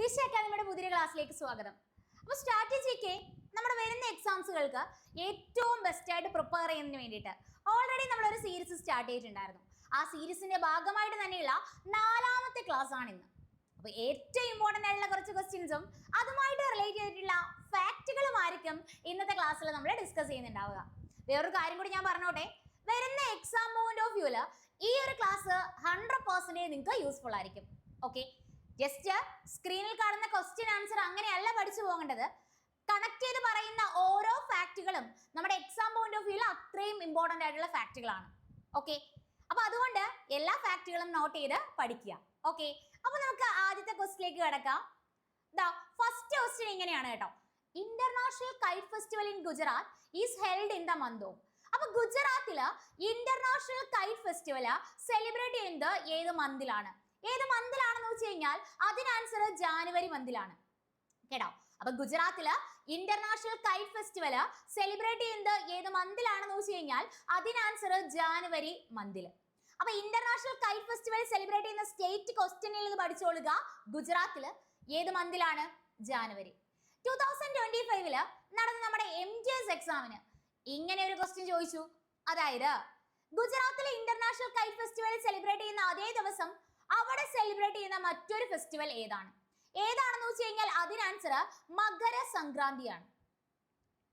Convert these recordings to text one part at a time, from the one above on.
ദിശ അക്കാദമിയുടെ പുതിയ ക്ലാസ്സിലേക്ക് സ്വാഗതം. അപ്പോൾ സ്ട്രാറ്റജിക്ക് നമ്മുടെ വരുന്ന എക്സാംസുകൾക്ക് ഏറ്റവും ബെസ്റ്റ് ആയിട്ട് പ്രിപ്പയർ ചെയ്യുന്നതിന് വേണ്ടിയിട്ട് ഓൾറെഡി നമ്മളൊരു സീരീസ് സ്റ്റാർട്ട് ചെയ്തിട്ടുണ്ടായിരുന്നു. ആ സീരീസിന്റെ ഭാഗമായിട്ട് തന്നെയുള്ള 4ാമത്തെ ക്ലാസ് ആണ് ഇന്ന്. അപ്പോൾ ഏറ്റവും ഇമ്പോർട്ടൻ്റ് ആയിട്ടുള്ള കുറച്ച് ക്വസ്റ്റ്യൻസും അതുമായിട്ട് റിലേറ്റ് ചെയ്തിട്ടുള്ള ഫാക്റ്റുകളുമായിരിക്കും ഇന്നത്തെ ക്ലാസ്സിൽ നമ്മൾ ഡിസ്കസ് ചെയ്യുന്നുണ്ടാവുക. വേറൊരു കാര്യം കൂടി ഞാൻ പറഞ്ഞോട്ടെ, വരുന്ന എക്സാം പോയിന്റ് ഓഫ് വ്യൂല് ഈ ഒരു ക്ലാസ് 100% നിങ്ങൾക്ക് യൂസ്ഫുൾ ആയിരിക്കും. ഓക്കെ, ജസ്റ്റ് സ്ക്രീനിൽ കാണുന്ന ക്വസ്റ്റ്യൻ ആൻസർ അങ്ങനെയല്ല പഠിച്ചു പോകേണ്ടത്. കണക്ട് ചെയ്ത് പറയുന്ന ഓരോ ഫാക്റ്റുകളും നമ്മുടെ എക്സാം പോയിന്റ് ഓഫ് വ്യൂവിൽ അത്രയും ഇമ്പോർട്ടൻ്റ് ആയിട്ടുള്ള ഫാക്റ്റുകളാണ്. ഓക്കെ, അപ്പൊ അതുകൊണ്ട് എല്ലാ ഫാക്റ്റുകളും നോട്ട് ചെയ്ത് പഠിക്കുക. ഓക്കെ, അപ്പൊ നമുക്ക് ആദ്യത്തെ ക്വസ്റ്റിലേക്ക് കിടക്കാം. ഫസ്റ്റ് ക്വസ്റ്റ്യൻ ഇങ്ങനെയാണ് കേട്ടോ. International KITE festival in Gujarat is held in the month of. അപ്പൊ ഗുജറാത്തില് ഇന്റർനാഷണൽ കൈറ്റ് ഫെസ്റ്റിവൽ സെലിബ്രേറ്റ് ചെയ്യുന്നത് ഏത് മന്തിലാണ്? ഏത് മന്തിലാണെന്ന് വെച്ച് കഴിഞ്ഞാൽ അതിന് ആൻസർ ജാനുവരി മന്തിലാണ് കേട്ടോ. അപ്പൊ ഗുജറാത്തില് ഇന്റർനാഷണൽ കൈറ്റ് ഫെസ്റ്റിവൽ സെലിബ്രേറ്റ് ചെയ്യുന്നത് ഏത് മന്തിലാണെന്ന് വെച്ച് കഴിഞ്ഞാൽ അതിന് ആൻസർ ജാനുവരി മന്തില്. അപ്പൊ ഇന്റർനാഷണൽ കൈറ്റ് ഫെസ്റ്റിവൽ സെലിബ്രേറ്റ് ചെയ്യുന്ന സ്റ്റേറ്റ് ക്വസ്റ്റ്യനിൽ നിന്ന് പഠിച്ചോളുക. ഗുജറാത്തില് ഏത് മന്തിലാണ്? ജാനുവരി. 2025 നടന്ന നമ്മുടെ MTS എക്സാമിന് ഇങ്ങനെ ഒരു ക്വസ്റ്റ്യൻ ചോദിച്ചു. അതായത് ഗുജറാത്തിലെ ഇന്റർനാഷണൽ കൈറ്റ് ഫെസ്റ്റിവൽ സെലിബ്രേറ്റ് ചെയ്യുന്ന അതേ ദിവസം അവിടെ സെലിബ്രേറ്റ് ചെയ്യുന്ന മറ്റൊരു ഫെസ്റ്റിവൽ ഏതാണ്? ഏതാണെന്ന് വെച്ച് കഴിഞ്ഞാൽ അതിന് ആൻസർ മകര സംക്രാന്തിയാണ്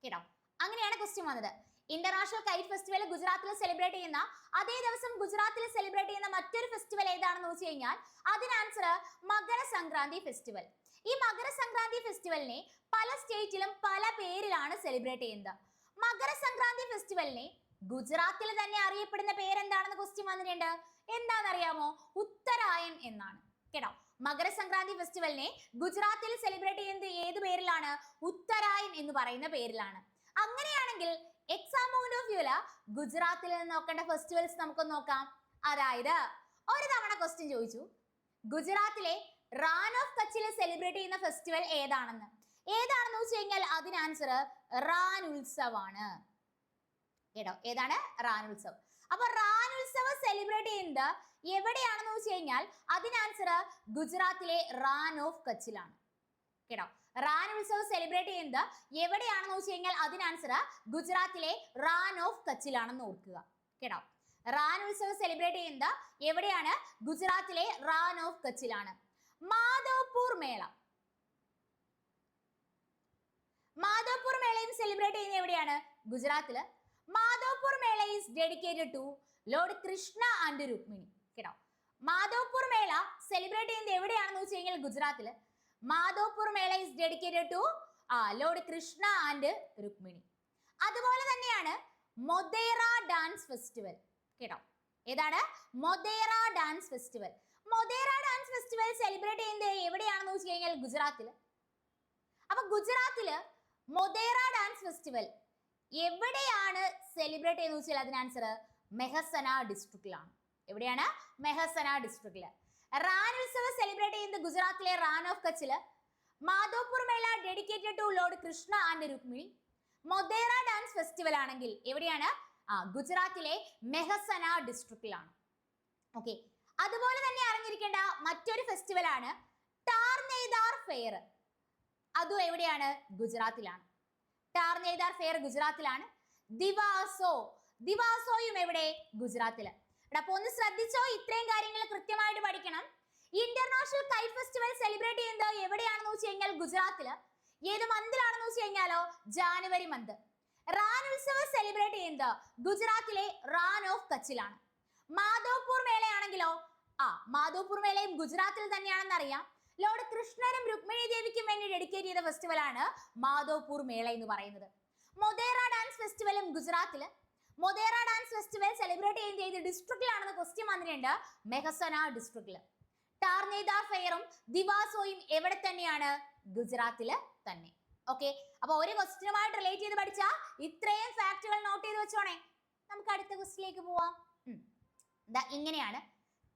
കേട്ടോ. അങ്ങനെയാണ് ക്വസ്റ്റ്യൻ വന്നത്. ഇന്റർനാഷണൽ കൈറ്റ് ഫെസ്റ്റിവൽ ഗുജറാത്തിൽ സെലിബ്രേറ്റ് ചെയ്യുന്ന അതേ ദിവസം ഗുജറാത്തിൽ സെലിബ്രേറ്റ് ചെയ്യുന്ന മറ്റൊരു ഫെസ്റ്റിവൽ ഏതാണെന്ന് വെച്ച് കഴിഞ്ഞാൽ അതിന് ആൻസർ മകര സംക്രാന്തി ഫെസ്റ്റിവൽ. ഈ മകര സംക്രാന്തി ഫെസ്റ്റിവലിനെ പല സ്റ്റേറ്റിലും പല പേരിലാണ് സെലിബ്രേറ്റ് ചെയ്യുന്നത്. മകര സംക്രാന്തി ഫെസ്റ്റിവലിനെ ഗുജറാത്തിൽ തന്നെ അറിയപ്പെടുന്ന പേരെന്താണെന്ന് ക്വസ്റ്റ്യൻ വന്നിട്ടുണ്ട്. എന്താണെന്നറിയാമോ? ഉത്തരായൻ എന്നാണ് കേട്ടോ. മകരസംക്രാന്തി ഫെസ്റ്റിവലിനെ ഗുജറാത്തിൽ സെലിബ്രേറ്റ് ചെയ്യുന്നത് ഏത് പേരിലാണ്? ഉത്തരായൻ എന്ന് പറയുന്ന പേരിലാണ്. അങ്ങനെയാണെങ്കിൽ എക്സാം പോയിന്റ് ഓഫ് വ്യൂല് ഗുജറാത്തിൽ നിന്ന് നോക്കേണ്ട ഫെസ്റ്റിവൽസ് നമുക്ക് നോക്കാം. അതായത് ഒരു തവണ ക്വസ്റ്റ്യൻ ചോദിച്ചു, ഗുജറാത്തിലെ റാൻ ഓഫ് കച്ചിൽ സെലിബ്രേറ്റ് ചെയ്യുന്ന ഫെസ്റ്റിവൽ ഏതാണെന്ന്. ഏതാണെന്ന് വെച്ച് കഴിഞ്ഞാൽ അതിന് ആൻസർ റാൻ ഉത്സവാണ് കേട്ടോ. ഏതാണ്? റാൻ ഉത്സവ്. അപ്പൊ റാൻ ഉത്സവ് സെലിബ്രേറ്റ് ചെയ്യുന്നത് എവിടെയാണെന്ന് വെച്ച് കഴിഞ്ഞാൽ അതിന് ആൻസർ ഗുജറാത്തിലെ റാൻ ഓഫ് കച്ചിലാണ് കേട്ടോ. റാൻ ഉത്സവ് സെലിബ്രേറ്റ് ചെയ്യുന്നത് എവിടെയാണെന്ന് വെച്ച് കഴിഞ്ഞാൽ അതിന് ആൻസർ ഗുജറാത്തിലെ റാൻ ഓഫ് കച്ചിലാണെന്ന് ഓർക്കുക കേട്ടോ. റാൻ ഉത്സവ് സെലിബ്രേറ്റ് ചെയ്യുന്നത് എവിടെയാണ്? ഗുജറാത്തിലെ റാൻ ഓഫ് കച്ചിലാണ്. മാധവ്പൂർ മേള, മാധവ്പൂർ മേളയും സെലിബ്രേറ്റ് ചെയ്യുന്നത് എവിടെയാണ്? ഗുജറാത്തില്. Madhavpur Mela is dedicated to lord Krishna and Rukmini കേട്ടോ. മാധവ്പൂർ മേള സെലിബ്രേറ്റ് ചെയ്യുന്നത് എവിടെയാണെന്ന് വെച്ച് കഴിഞ്ഞാൽ ഗുജറാത്തില്. Madhavpur Mela is dedicated to lord Krishna and Rukmini. അതുപോലെ തന്നെയാണ് മൊദേറ ഡാൻസ് ഫെസ്റ്റിവൽ കേട്ടോ. ഏതാണ്? Modhera dance festival. Modhera dance festival celebrate ചെയ്യുന്നത് എവിടെയാണെന്ന് വെച്ച് കഴിഞ്ഞാൽ ഗുജറാത്തില്. അപ്പൊ ഗുജറാത്തില് മൊദേറ ഡാൻസ് ഫെസ്റ്റിവൽ എവിടെയാണ് സെലിബ്രേറ്റ് ചെയ്യുന്നത് വെച്ചാൽ അതിന് ആൻസർ മെഹസന ഡിസ്ട്രിക്റ്റിലാണ്. എവിടെയാണ്? മെഹസന ഡിസ്ട്രിക്റ്റില്. റാൻ ഉത്സവ് സെലിബ്രേറ്റ് ചെയ്യുന്നത് ഗുജറാത്തിലെ റാൻ ഓഫ് കച്ചില്. Madhavpur Mela dedicated to lord Krishna and Rukmini. Modhera dance festival ആണെങ്കിൽ എവിടെയാണ്? ഗുജറാത്തിലെ മെഹസന ഡിസ്ട്രിക്റ്റിലാണ്. ഓക്കെ, അതുപോലെ തന്നെ അറിഞ്ഞിരിക്കേണ്ട മറ്റൊരു ഫെസ്റ്റിവൽ ആണ് ടാർനെയ്താർ ഫെയർ. അതും എവിടെയാണ്? ഗുജറാത്തിലാണ്. ടാർനെയ്താർ ഫെയർ ഗുജറാത്തിലാണ്. ദിവാസോ, ദിവാസോയും എവിടെ? ഗുജറാത്തില്. അപ്പൊ ഒന്ന് ശ്രദ്ധിച്ചോ, ഇത്രയും കാര്യങ്ങൾ കൃത്യമായിട്ട് പഠിക്കണം. ഇന്റർനാഷണൽ കൈറ്റ് ഫെസ്റ്റിവൽ സെലിബ്രേറ്റ് ചെയ്യുന്നത് എവിടെയാണെന്ന് വെച്ച് കഴിഞ്ഞാൽ ഗുജറാത്തില്. ഏത് മന്തിലാണെന്ന് വെച്ച് കഴിഞ്ഞാലോ? January month. Rann Utsav celebrate ചെയ്യുന്നത് ഗുജറാത്തിലെ റാൻ ഓഫ് കച്ചിലാണ്. മാധവ്പൂർ മേളയാണെങ്കിലോ മാധവ്പൂർ മേളയും ഗുജറാത്തിൽ തന്നെയാണെന്ന് അറിയാം. ലോർഡ് കൃഷ്ണനും രുക്മിണി ദേവിക്കും വേണ്ടി ഡെഡിക്കേറ്റ് ചെയ്ത ഫെസ്റ്റിവൽ ആണ് മാധവ്പൂർ മേള എന്ന് പറയുന്നത്. മൊദേറ dance ഫെസ്റ്റിവലും ഗുജറാത്തില്. Modhera dance festival celebrate ചെയ്യുന്ന ഏത് ഡിസ്ട്രിക്റ്റിലാണെന്ന് ക്വസ്റ്റ്യൻ വന്നിട്ടുണ്ട്. മെഹസന ഡിസ്ട്രിക്റ്റില്. ടാർനെയ്താർ ഫെയറും ദിവാസോയും എവിടെ തന്നെയാണ്? ഗുജറാത്തില് തന്നെ. ഓക്കെ, അപ്പൊ ഒരു ക്വസ്റ്റ്യനുമായിട്ട് റിലേറ്റ് ചെയ്ത് പഠിച്ച ഇത്രയും ഫാക്ടുകൾ നോട്ട് ചെയ്ത് വെച്ചോണേ. നമുക്ക് അടുത്ത ക്വസ്റ്റ്യനിലേക്ക് പോവാം. ഇങ്ങനെയാണ്.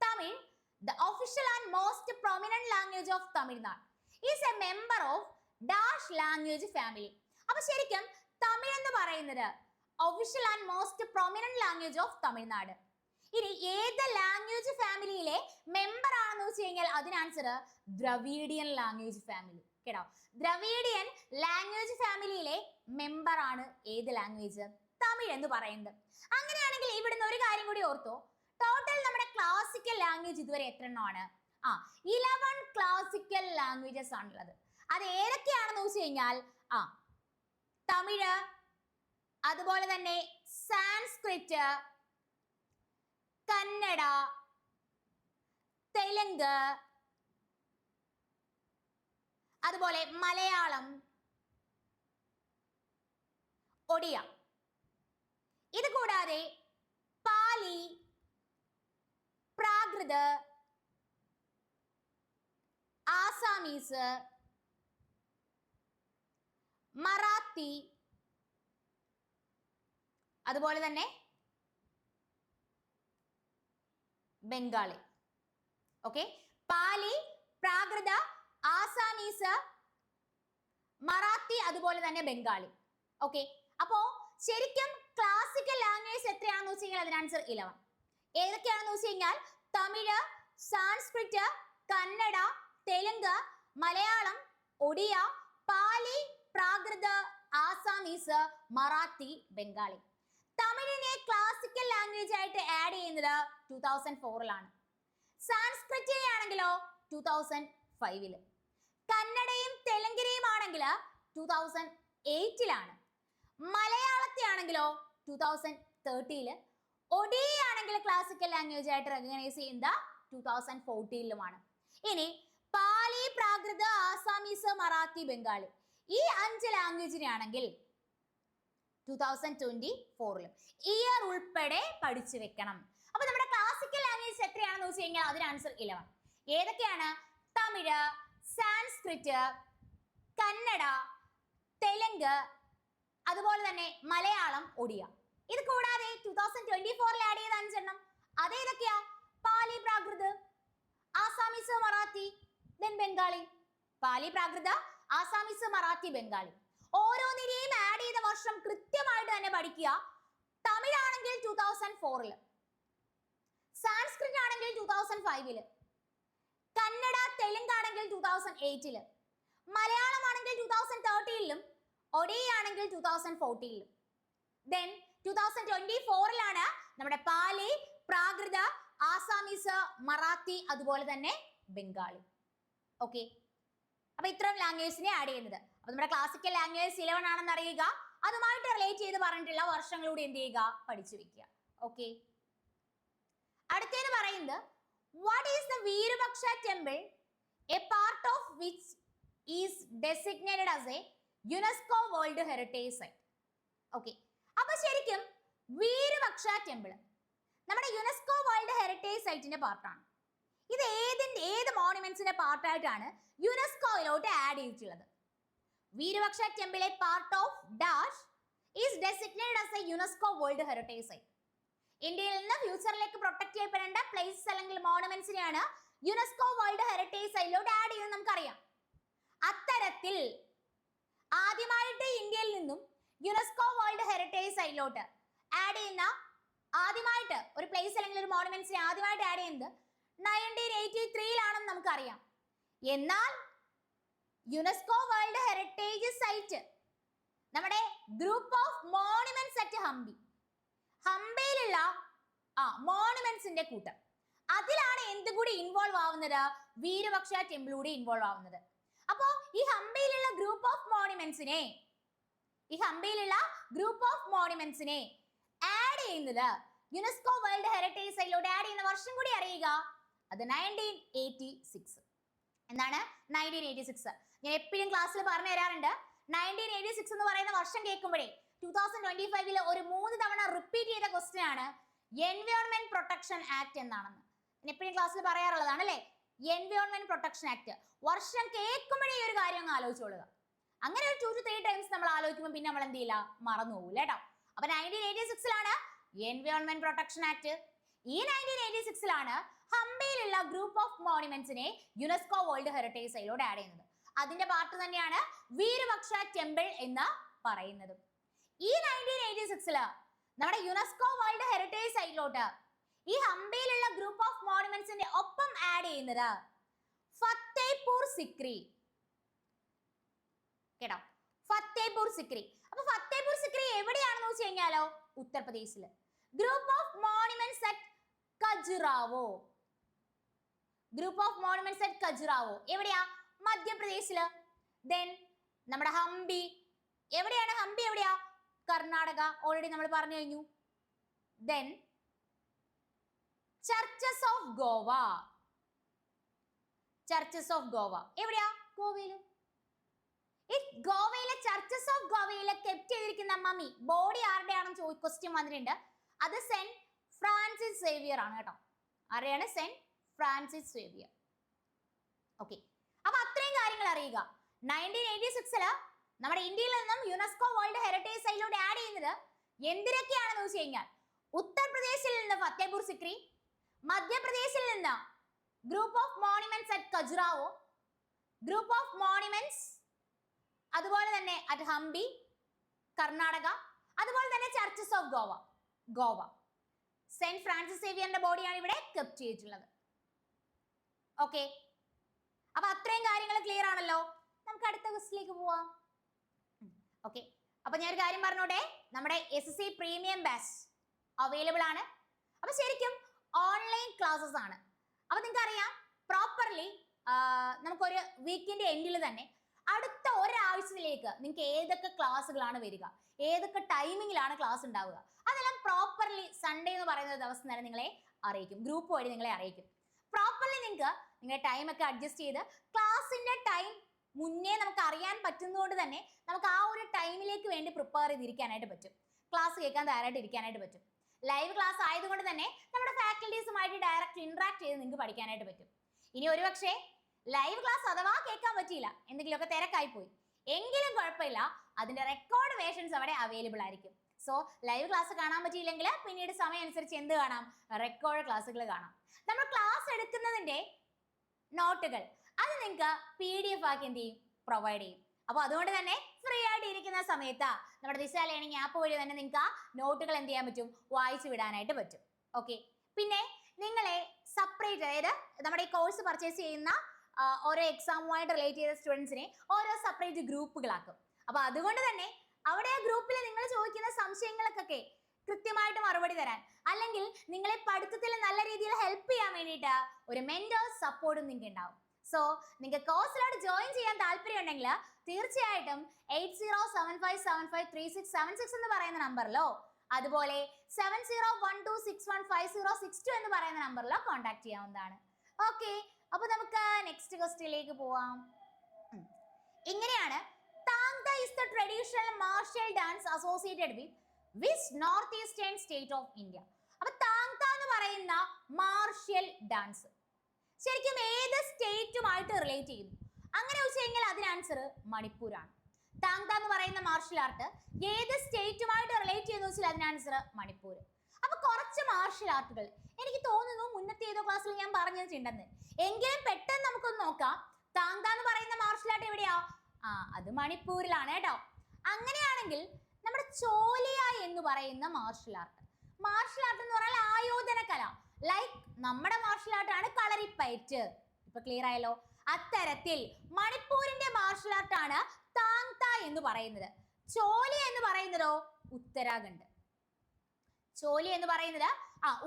Tamil, the official and most prominent language of Tamil Nadu, is a member of dash language family. അപ്പൊ ശരിക്കും തമിഴ് എന്ന് പറയുന്നത് official and most prominent language of Tamil Nadu. ഇനി ഏത് ലാംഗ്വേജ് ഫാമിലിയിലെ മെമ്പർ ആണെന്ന് വെച്ച് കഴിഞ്ഞാൽ അതിന് ആൻസർ ദ്രവീഡിയൻ ലാംഗ്വേജ് ഫാമിലി. കേട്ടോ, ദ്രവീഡിയൻ ലാംഗ്വേജ് ഫാമിലിയിലെ മെമ്പർ ആണ് ഏത് ലാംഗ്വേജ്? തമിഴ് എന്ന് പറയുന്നത്. അങ്ങനെയാണെങ്കിൽ ഇവിടുന്ന് ഒരു കാര്യം കൂടി ഓർത്തോ, ടോട്ടൽ നമ്മുടെ ക്ലാസിക്കൽ ലാംഗ്വേജ് ഇതുവരെ എത്ര എണ്ണമാണ്? 11 ക്ലാസിക്കൽ ലാംഗ്വേജസ് ആണുള്ളത്. അത് ഏതൊക്കെയാണെന്ന് വെച്ച് കഴിഞ്ഞാൽ തമിഴ്, അതുപോലെ തന്നെ സാൻസ്ക്രിറ്റ്, കന്നഡ, തെലുങ്ക്, അതുപോലെ മലയാളം, ഒഡിയ. ഇത് കൂടാതെ പാലി, പ്രാകൃത്, ആസാമീസ്, മറാത്തി, അതുപോലെ തന്നെ ബംഗാളി. ഓക്കെ, പാലി, പ്രാകൃത, ആസാമീസ്, മറാത്തി, അതുപോലെ തന്നെ ബംഗാളി. ഓക്കെ, അപ്പോ ശരിക്കും ക്ലാസിക്കൽ ലാംഗ്വേജ് എത്രയാണെന്ന് വെച്ച് കഴിഞ്ഞാൽ അതിന് ആൻസർ 11. ഏതൊക്കെയാണെന്ന് വെച്ച് കഴിഞ്ഞാൽ തമിഴ്, സാൻസ്ക്രിറ്റ്, കന്നഡ, തെലുങ്ക്, മലയാളം, ഒഡിയ, പാലി, പ്രാകൃത്, ആസാമീസ്, മറാത്തി, ബംഗാളി. തമിഴിനെ ക്ലാസിക്കൽ ലാംഗ്വേജ് ആയിട്ട് ആഡ് ചെയ്യുന്നത് 2004-ലാണ്. സാൻസ്ക്രിറ്റിനെ ആണെങ്കിലോ 2005-ല്. കന്നഡയും തെലുങ്കിനെയും ആണെങ്കിൽ 2008-ലാണ്. മലയാളത്തെ ആണെങ്കിലോ 2013-ല്. ഒഡിയ ആണെങ്കിൽ ക്ലാസിക്കൽ ലാംഗ്വേജ് ആയിട്ട് റെക്കഗ്നൈസ് ചെയ്യുന്നത് 2014-ലുമാണ്. ഇനി പാലി, പ്രാകൃത്, ആസാമീസ്, മറാത്തി, ബംഗാളി ഈ 5 ലാംഗ്വേജിനെ ആണെങ്കിൽ 2024-ല് ഇയർ ഉൾപ്പെടെ പഠിച്ചു വെക്കണം. അപ്പൊ നമ്മുടെ ക്ലാസിക്കൽ ലാംഗ്വേജ് എത്രയാണെന്ന് വെച്ച് കഴിഞ്ഞാൽ അതിന് ആൻസർ 11. ഏതൊക്കെയാണ്? തമിഴ്, സാൻസ്ക്രിറ്റ്, കന്നഡ, തെലുങ്ക്, അതുപോലെ തന്നെ മലയാളം, ഒഡിയ. ഇത് കൂടാതെ 2024-ൽ ആഡ് ചെയ്ത 5 എണ്ണം അതേതൊക്കെയാ? പാലി, പ്രാകൃത്, ആസാമീസ്, മറാത്തി, ദെൻ ബംഗാളി. പാലി, പ്രാകൃത, ആസാമീസ്, മറാത്തി, ബംഗാളി. ഓരോന്നിനെയും ആഡ് ചെയ്ത വർഷം കൃത്യമായിട്ട് തന്നെ പഠിക്കുക. തമിഴാണെങ്കിൽ 2004-ല്, സാൻസ്ക്രിറ്റ് ആണെങ്കിൽ 2005-ല്, കന്നഡ, തെലുങ്ക് ആണെങ്കിൽ 2008-ല്, മലയാളം ആണെങ്കിൽ 2013-ലും, ഒഡിയ ആണെങ്കിൽ 2014-ലും. ദെൻ 2024-ലാണ് നമ്മുടെ പാലി, പ്രാകൃത, ആസാമീസ്, മറാത്തി, അതുപോലെ തന്നെ ബംഗാളി. ഓക്കെ, അപ്പൊ ഇത്രയും ലാംഗ്വേജിനെ ആഡ് ചെയ്യുന്നത്. അപ്പൊ നമ്മുടെ ക്ലാസിക്കൽ ലാംഗ്വേജ് 11 ആണെന്ന് അറിയുക. അതുമായിട്ട് റിലേറ്റ് ചെയ്ത് പറഞ്ഞിട്ടുള്ള വർഷങ്ങളൂടെ എന്ത് ചെയ്യുക? പഠിച്ചു വെക്കുക. ഓക്കെ, അടുത്തേന്ന് പറയുന്നത് what is the Virupaksha temple a part of which is designated as a UNESCO world heritage site. Okay, അപ്പൊ ശരിക്കും വീരപക്ഷ ടെമ്പിൾ നമ്മുടെ യുനെസ്കോ വേൾഡ് ഹെറിറ്റേജ് സൈറ്റിന്റെ പാർട്ടാണ്. ഇത് ഏത് മോണുമെന്റ്സിന്റെ പാർട്ടായിട്ടാണ് യുനെസ്കോയിലോട്ട് ആഡ് ചെയ്തിട്ടുള്ളത്? Virupaksha temple a part of dash is designated as a UNESCO world heritage site. ഇന്ത്യയിൽ നിന്ന് ഫ്യൂച്ചറിലേക്ക് പ്രൊട്ടക്ട് ചെയ്യപ്പെടേണ്ട പ്ലേസസ് അല്ലെങ്കിൽ മോണുമെന്റ്സിനെയാണ് യുനെസ്കോ വേൾഡ് ഹെറിറ്റേജ് സൈറ്റിലോട്ട് ആഡ് ചെയ്യുന്നത് നമുക്കറിയാം. അത്തരത്തിൽ ആദ്യമായിട്ട് ഇന്ത്യയിൽ നിന്നും യുനെസ്കോ വേൾഡ് ഹെറിറ്റേജ് സൈറ്റിലോട്ട് ആഡ് ചെയ്യുന്ന ആദ്യമായിട്ട് ഒരു പ്ലേസ് അല്ലെങ്കിൽ ഒരു മോണുമെന്റ്സിനെ ആദ്യമായിട്ട് ആഡ് ചെയ്യുന്നത് 1983-ലാണെന്ന് നമുക്കറിയാം. എന്നാൽ യുനെസ്കോ വേൾഡ് ഹെറിറ്റേജ് സൈറ്റ് നമ്മുടെ ഗ്രൂപ്പ് ഓഫ് മോണുമെന്റ്സ് അറ്റ് ഹംപിയിലുള്ള മോണുമെന്റ്സിന്റെ കൂട്ടം, അതിലാണ് എന്തുകൂടി ഇൻവോൾവ് ആവുന്നത്? വീരപക്ഷ ടെമ്പിൾ കൂടി ഇൻവോൾവ് ആവുന്നത്. അപ്പോ ഈ ഹംപിയിലുള്ള ഗ്രൂപ്പ് ഓഫ് മോണുമെന്റ്സിനെ ആഡ് ചെയ്യുന്നത് യുനെസ്കോ വേൾഡ് ഹെറിറ്റേജ് സൈറ്റിലോട്ട് ആഡ് ചെയ്യുന്ന വർഷം കൂടി അറിയുക. അത് 1986. എന്താണ്? 1986. ഞാൻ എപ്പോഴും ക്ലാസ്സിൽ പറഞ്ഞു തരാറുണ്ട്. 1986 എന്ന് പറയുന്ന വർഷം കേൾക്കുമ്പോഴേ 2025-ൽ ഒരു 3 തവണ റിപ്പീറ്റ് ചെയ്ത ക്വസ്റ്റ്യൻ ആണ് എൻവയോൺമെന്റ് പ്രൊട്ടക്ഷൻ ആക്ട് എന്നാണെന്ന്. ഞാൻ എപ്പോഴും ക്ലാസ്സിൽ പറയാറുള്ളതാണ് അല്ലേ? Environment protection act. വർഷം കേൾക്കുമ്പോഴേ ഈ ഒരു കാര്യം അങ്ങ് ആലോചിച്ചോളുക. അങ്ങനെ ഒരു 2 to 3 ടൈംസ് നമ്മൾ ആലോചിക്കുമ്പോൾ പിന്നെ നമ്മൾ എന്ത് ചെയ്യില്ല? മറന്നു പോകില്ല കേട്ടോ. അപ്പൊ 1986-ലാണ് എൻവയോൺമെന്റ് പ്രൊട്ടക്ഷൻ ആക്ട്. ഈ 1986-ലാണ് ഹംപിയിലുള്ള ഗ്രൂപ്പ് ഓഫ് മോണുമെന്റ്സിനെ യുനെസ്കോ വേൾഡ് ഹെറിറ്റേജ് സൈറ്റിലോട്ട് ആഡ് ചെയ്യുന്നത്. അതിന്റെ പാർട്ട് തന്നെയാണ് വീരപക്ഷ ടെമ്പിൾ എന്ന് പറയുന്നത്. ഈ 1986-ല് നമ്മുടെ യുനെസ്കോ വേൾഡ് ഹെറിറ്റേജ് സൈറ്റിലോട്ട് ഈ ഹംപിയിലുള്ള ഗ്രൂപ്പ് ഓഫ് മോണുമെന്റ്സിന്റെ ഒപ്പം ആഡ് ചെയ്യുന്നത് ഫത്തേപൂർ സിക്രി. കേട്ടോ, ഫത്തേപൂർ സിക്രി. അപ്പൊ ഫത്തേപൂർ സിക്രി എവിടെയാണെന്ന് വെച്ച് കഴിഞ്ഞാലോ ഉത്തർപ്രദേശിൽ. Group of monuments at Khajuraho. Group of monuments at Khajuraho എവിടെയാ? മധ്യപ്രദേശില്. ദെൻ നമ്മുടെ ഹംപി എവിടെയാണ്? ഹംപി എവിടെയാ? കർണാടക. ഓൾറെഡി നമ്മൾ പറഞ്ഞു കഴിഞ്ഞു. Then churches of Goa. Churches of Goa എവിടെയാ? ഗോവയില്. ഈ ഗോവയിലെ ചർച്ചസ് ഓഫ് ഗോവയിലെ കെപ്റ്റ് ചെയ്തിരിക്കുന്ന മമ്മി ബോഡി ആരുടെയാണെന്ന് ക്വസ്റ്റ്യൻ വന്നിട്ടുണ്ട്. അത് സെന്റ് ഫ്രാൻസിസ് സേവിയർ ആണ് കേട്ടോ. ആരെയാണ്? Saint Francis Xavier. ഓക്കെ, അപ്പൊ അത്രയും കാര്യങ്ങൾ അറിയുക. 1986 നമ്മുടെ ഇന്ത്യയിൽ നിന്നും യുനെസ്കോ വേൾഡ് ഹെറിറ്റേജ് സൈറ്റിലൂടെ ആഡ് ചെയ്യുന്നത് എന്തിനൊക്കെയാണെന്ന് വെച്ച് കഴിഞ്ഞാൽ ഉത്തർപ്രദേശിൽ നിന്ന് ഫത്തേപൂർ സിക്രി, മധ്യപ്രദേശിൽ നിന്ന് group of monuments at Khajuraho, group of monuments അതുപോലെ തന്നെ അറ്റ് ഹംപി കർണാടക, അതുപോലെ തന്നെ churches of Goa. Goa saint Francis സേവിയറിന്റെ ബോഡിയാണ് ഇവിടെ കെപ്റ്റ് ചെയ്തിട്ടുള്ളത്. ഓക്കെ, അപ്പൊ അത്രയും കാര്യങ്ങൾ ക്ലിയർ ആണല്ലോ. നമുക്ക് അടുത്ത ക്വസ്റ്റിലേക്ക് പോവാം. ഓക്കെ, അപ്പൊ ഞാൻ ഒരു കാര്യം പറഞ്ഞോട്ടെ, നമ്മുടെ SSC പ്രീമിയം ബാച്ച് അവൈലബിൾ ആണ്. അപ്പൊ ശരിക്കും ഓൺലൈൻ ക്ലാസ്സസ് ആണ്. അപ്പൊ നിങ്ങൾക്ക് അറിയാം പ്രോപ്പർലി നമുക്കൊരു വീക്കിന്റെ എൻഡിൽ തന്നെ അടുത്ത ഒരാഴ്ചയിലേക്ക് നിങ്ങൾക്ക് ഏതൊക്കെ ക്ലാസ്സുകളാണ് വരിക, ഏതൊക്കെ ടൈമിങ്ങിലാണ് ക്ലാസ് ഉണ്ടാവുക, അതെല്ലാം പ്രോപ്പർലി സൺഡേ എന്ന് പറയുന്ന ദിവസം തന്നെ നിങ്ങളെ അറിയിക്കും. ഗ്രൂപ്പ് വഴി നിങ്ങളെ അറിയിക്കും. പ്രോപ്പർലി നിങ്ങൾക്ക് നിങ്ങളുടെ ടൈം ഒക്കെ അഡ്ജസ്റ്റ് ചെയ്ത് ക്ലാസ്സിന്റെ ടൈം മുന്നേ നമുക്ക് അറിയാൻ പറ്റുന്നതുകൊണ്ട് തന്നെ നമുക്ക് ആ ഒരു ടൈമിലേക്ക് വേണ്ടി പ്രിപ്പയർ ചെയ്തിരിക്കാനായിട്ട് പറ്റും. ക്ലാസ് കേൾക്കാൻ തയ്യാറായിട്ട് ഇരിക്കാനായിട്ട് പറ്റും. ലൈവ് ക്ലാസ് ആയതുകൊണ്ട് തന്നെ നമ്മുടെ ഫാക്കൽറ്റീസുമായിട്ട് ഡയറക്റ്റ് ഇന്ററാക്ട് ചെയ്ത് നിങ്ങൾക്ക് പഠിക്കാനായിട്ട് പറ്റും. ഇനി ഒരുപക്ഷെ ലൈവ് ക്ലാസ് അഥവാ കേൾക്കാൻ പറ്റിയില്ല, എന്തെങ്കിലുമൊക്കെ തിരക്കായി പോയി, എങ്കിലും കുഴപ്പമില്ല, അതിന്റെ റെക്കോർഡ് വേർഷൻസ് അവിടെ അവൈലബിൾ ആയിരിക്കും. സോ ലൈവ് ക്ലാസ് കാണാൻ പറ്റിയില്ലെങ്കിൽ പിന്നീട് സമയം അനുസരിച്ച് എന്ത് കാണാം? റെക്കോർഡ് ക്ലാസ്സുകൾ കാണാം. നമ്മൾ ക്ലാസ് എടുക്കുന്നതിന്റെ നോട്ടുകൾ അത് നിങ്ങൾക്ക് PDF ആക്കി എന്ത് ചെയ്യും? പ്രൊവൈഡ് ചെയ്യും. അപ്പൊ അതുകൊണ്ട് തന്നെ ഫ്രീ ആയിട്ട് ഇരിക്കുന്ന സമയത്ത് നമ്മുടെ ദിശ ലേണിംഗ് ആപ്പ് വഴി തന്നെ നിങ്ങൾക്ക് ആ നോട്ടുകൾ എന്ത് ചെയ്യാൻ പറ്റും? വായിച്ചു വിടാനായിട്ട് പറ്റും. ഓക്കെ, പിന്നെ നിങ്ങളെ സെപ്പറേറ്റ്, അതായത് നമ്മുടെ ഈ കോഴ്സ് പർച്ചേസ് ചെയ്യുന്ന ഓരോ എക്സാമുമായിട്ട് റിലേറ്റ് ചെയ്ത സ്റ്റുഡൻസിനെ ഓരോ സെപ്പറേറ്റ് ഗ്രൂപ്പുകളാക്കും. അപ്പൊ അതുകൊണ്ട് തന്നെ അവിടെ ആ ഗ്രൂപ്പിൽ നിങ്ങൾ ചോദിക്കുന്ന സംശയങ്ങൾക്കൊക്കെ കൃത്യമായിട്ട് മറുപടി തരാൻ, അല്ലെങ്കിൽ നിങ്ങളെ പഠിത്തത്തിൽ നല്ല രീതിയിൽ ഹെൽപ്പ് ചെയ്യാൻ വേണ്ടിയിട്ട് ഒരു മെന്റേഴ്സ് സപ്പോർട്ടും നിങ്ങൾക്ക് ഉണ്ടാവും. സോ നിങ്ങൾക്ക് കോഴ്സിലോട്ട് ജോയിൻ ചെയ്യാൻ താല്പര്യം ഉണ്ടെങ്കിൽ തീർച്ചയായിട്ടും 8075753676 എന്ന് പറയുന്ന നമ്പറിലോ അതുപോലെ 7012615062 എന്ന് പറയുന്ന നമ്പറിലോ കോൺടാക്ട് ചെയ്യാവുന്നതാണ്. ഓക്കെ, അപ്പൊ നമുക്ക് നെക്സ്റ്റ് ക്വസ്റ്റ്യനിലേക്ക് പോവാം. ഇങ്ങനെയാണ്, താങ്ത is the traditional martial dance associated with which northeastern state of India? അപ്പൊ താങ്ത എന്ന് പറയുന്ന മാർഷ്യൽ ഡാൻസ് ശരിക്കും ഏത് സ്റ്റേറ്റുമായിട്ട് റിലേറ്റ് ചെയ്യുന്നു? അങ്ങനെ വെച്ച് കഴിഞ്ഞാൽ അതിന് ആൻസർ മണിപ്പൂരാണ്. താങ്ത എന്ന് പറയുന്ന മാർഷ്യൽ ആർട്ട് ഏത് സ്റ്റേറ്റുമായിട്ട് റിലേറ്റ് ചെയ്യുന്നു വെച്ചാൽ അതിന് ആൻസർ മണിപ്പൂർ. അപ്പൊ കുറച്ച് മാർഷ്യൽ ആർട്ടുകൾ എനിക്ക് തോന്നുന്നു മുന്നത്തെ ഏതോ ക്ലാസ്സിൽ ഞാൻ പറഞ്ഞിട്ടുണ്ടെന്ന്, എങ്കിലും പെട്ടെന്ന് നമുക്കൊന്ന് നോക്കാം. താങ്ത എന്ന് പറയുന്ന മാർഷ്യൽ ആർട്ട് എവിടെയാ? അത് മണിപ്പൂരിലാണ് കേട്ടോ. അങ്ങനെയാണെങ്കിൽ നമ്മുടെ ചോലിയ എന്ന് പറയുന്ന മാർഷ്യൽ ആർട്ട് എന്ന് പറഞ്ഞാൽ ആയോധന കല, ലൈക്ക് നമ്മുടെ മാർഷ്യൽ ആർട്ട് ആണ് കളരിപ്പയറ്റ്. ഇപ്പൊ ക്ലിയർ ആയല്ലോ? അത്തരത്തിൽ മണിപ്പൂരിന്റെ മാർഷ്യൽ ആർട്ട് ആണ് താങ്ത എന്ന് പറയുന്നത്. ചോലിയ എന്ന് പറയുന്നതോ ഉത്തരാഖണ്ഡ്. ചോലിയ എന്ന് പറയുന്നത്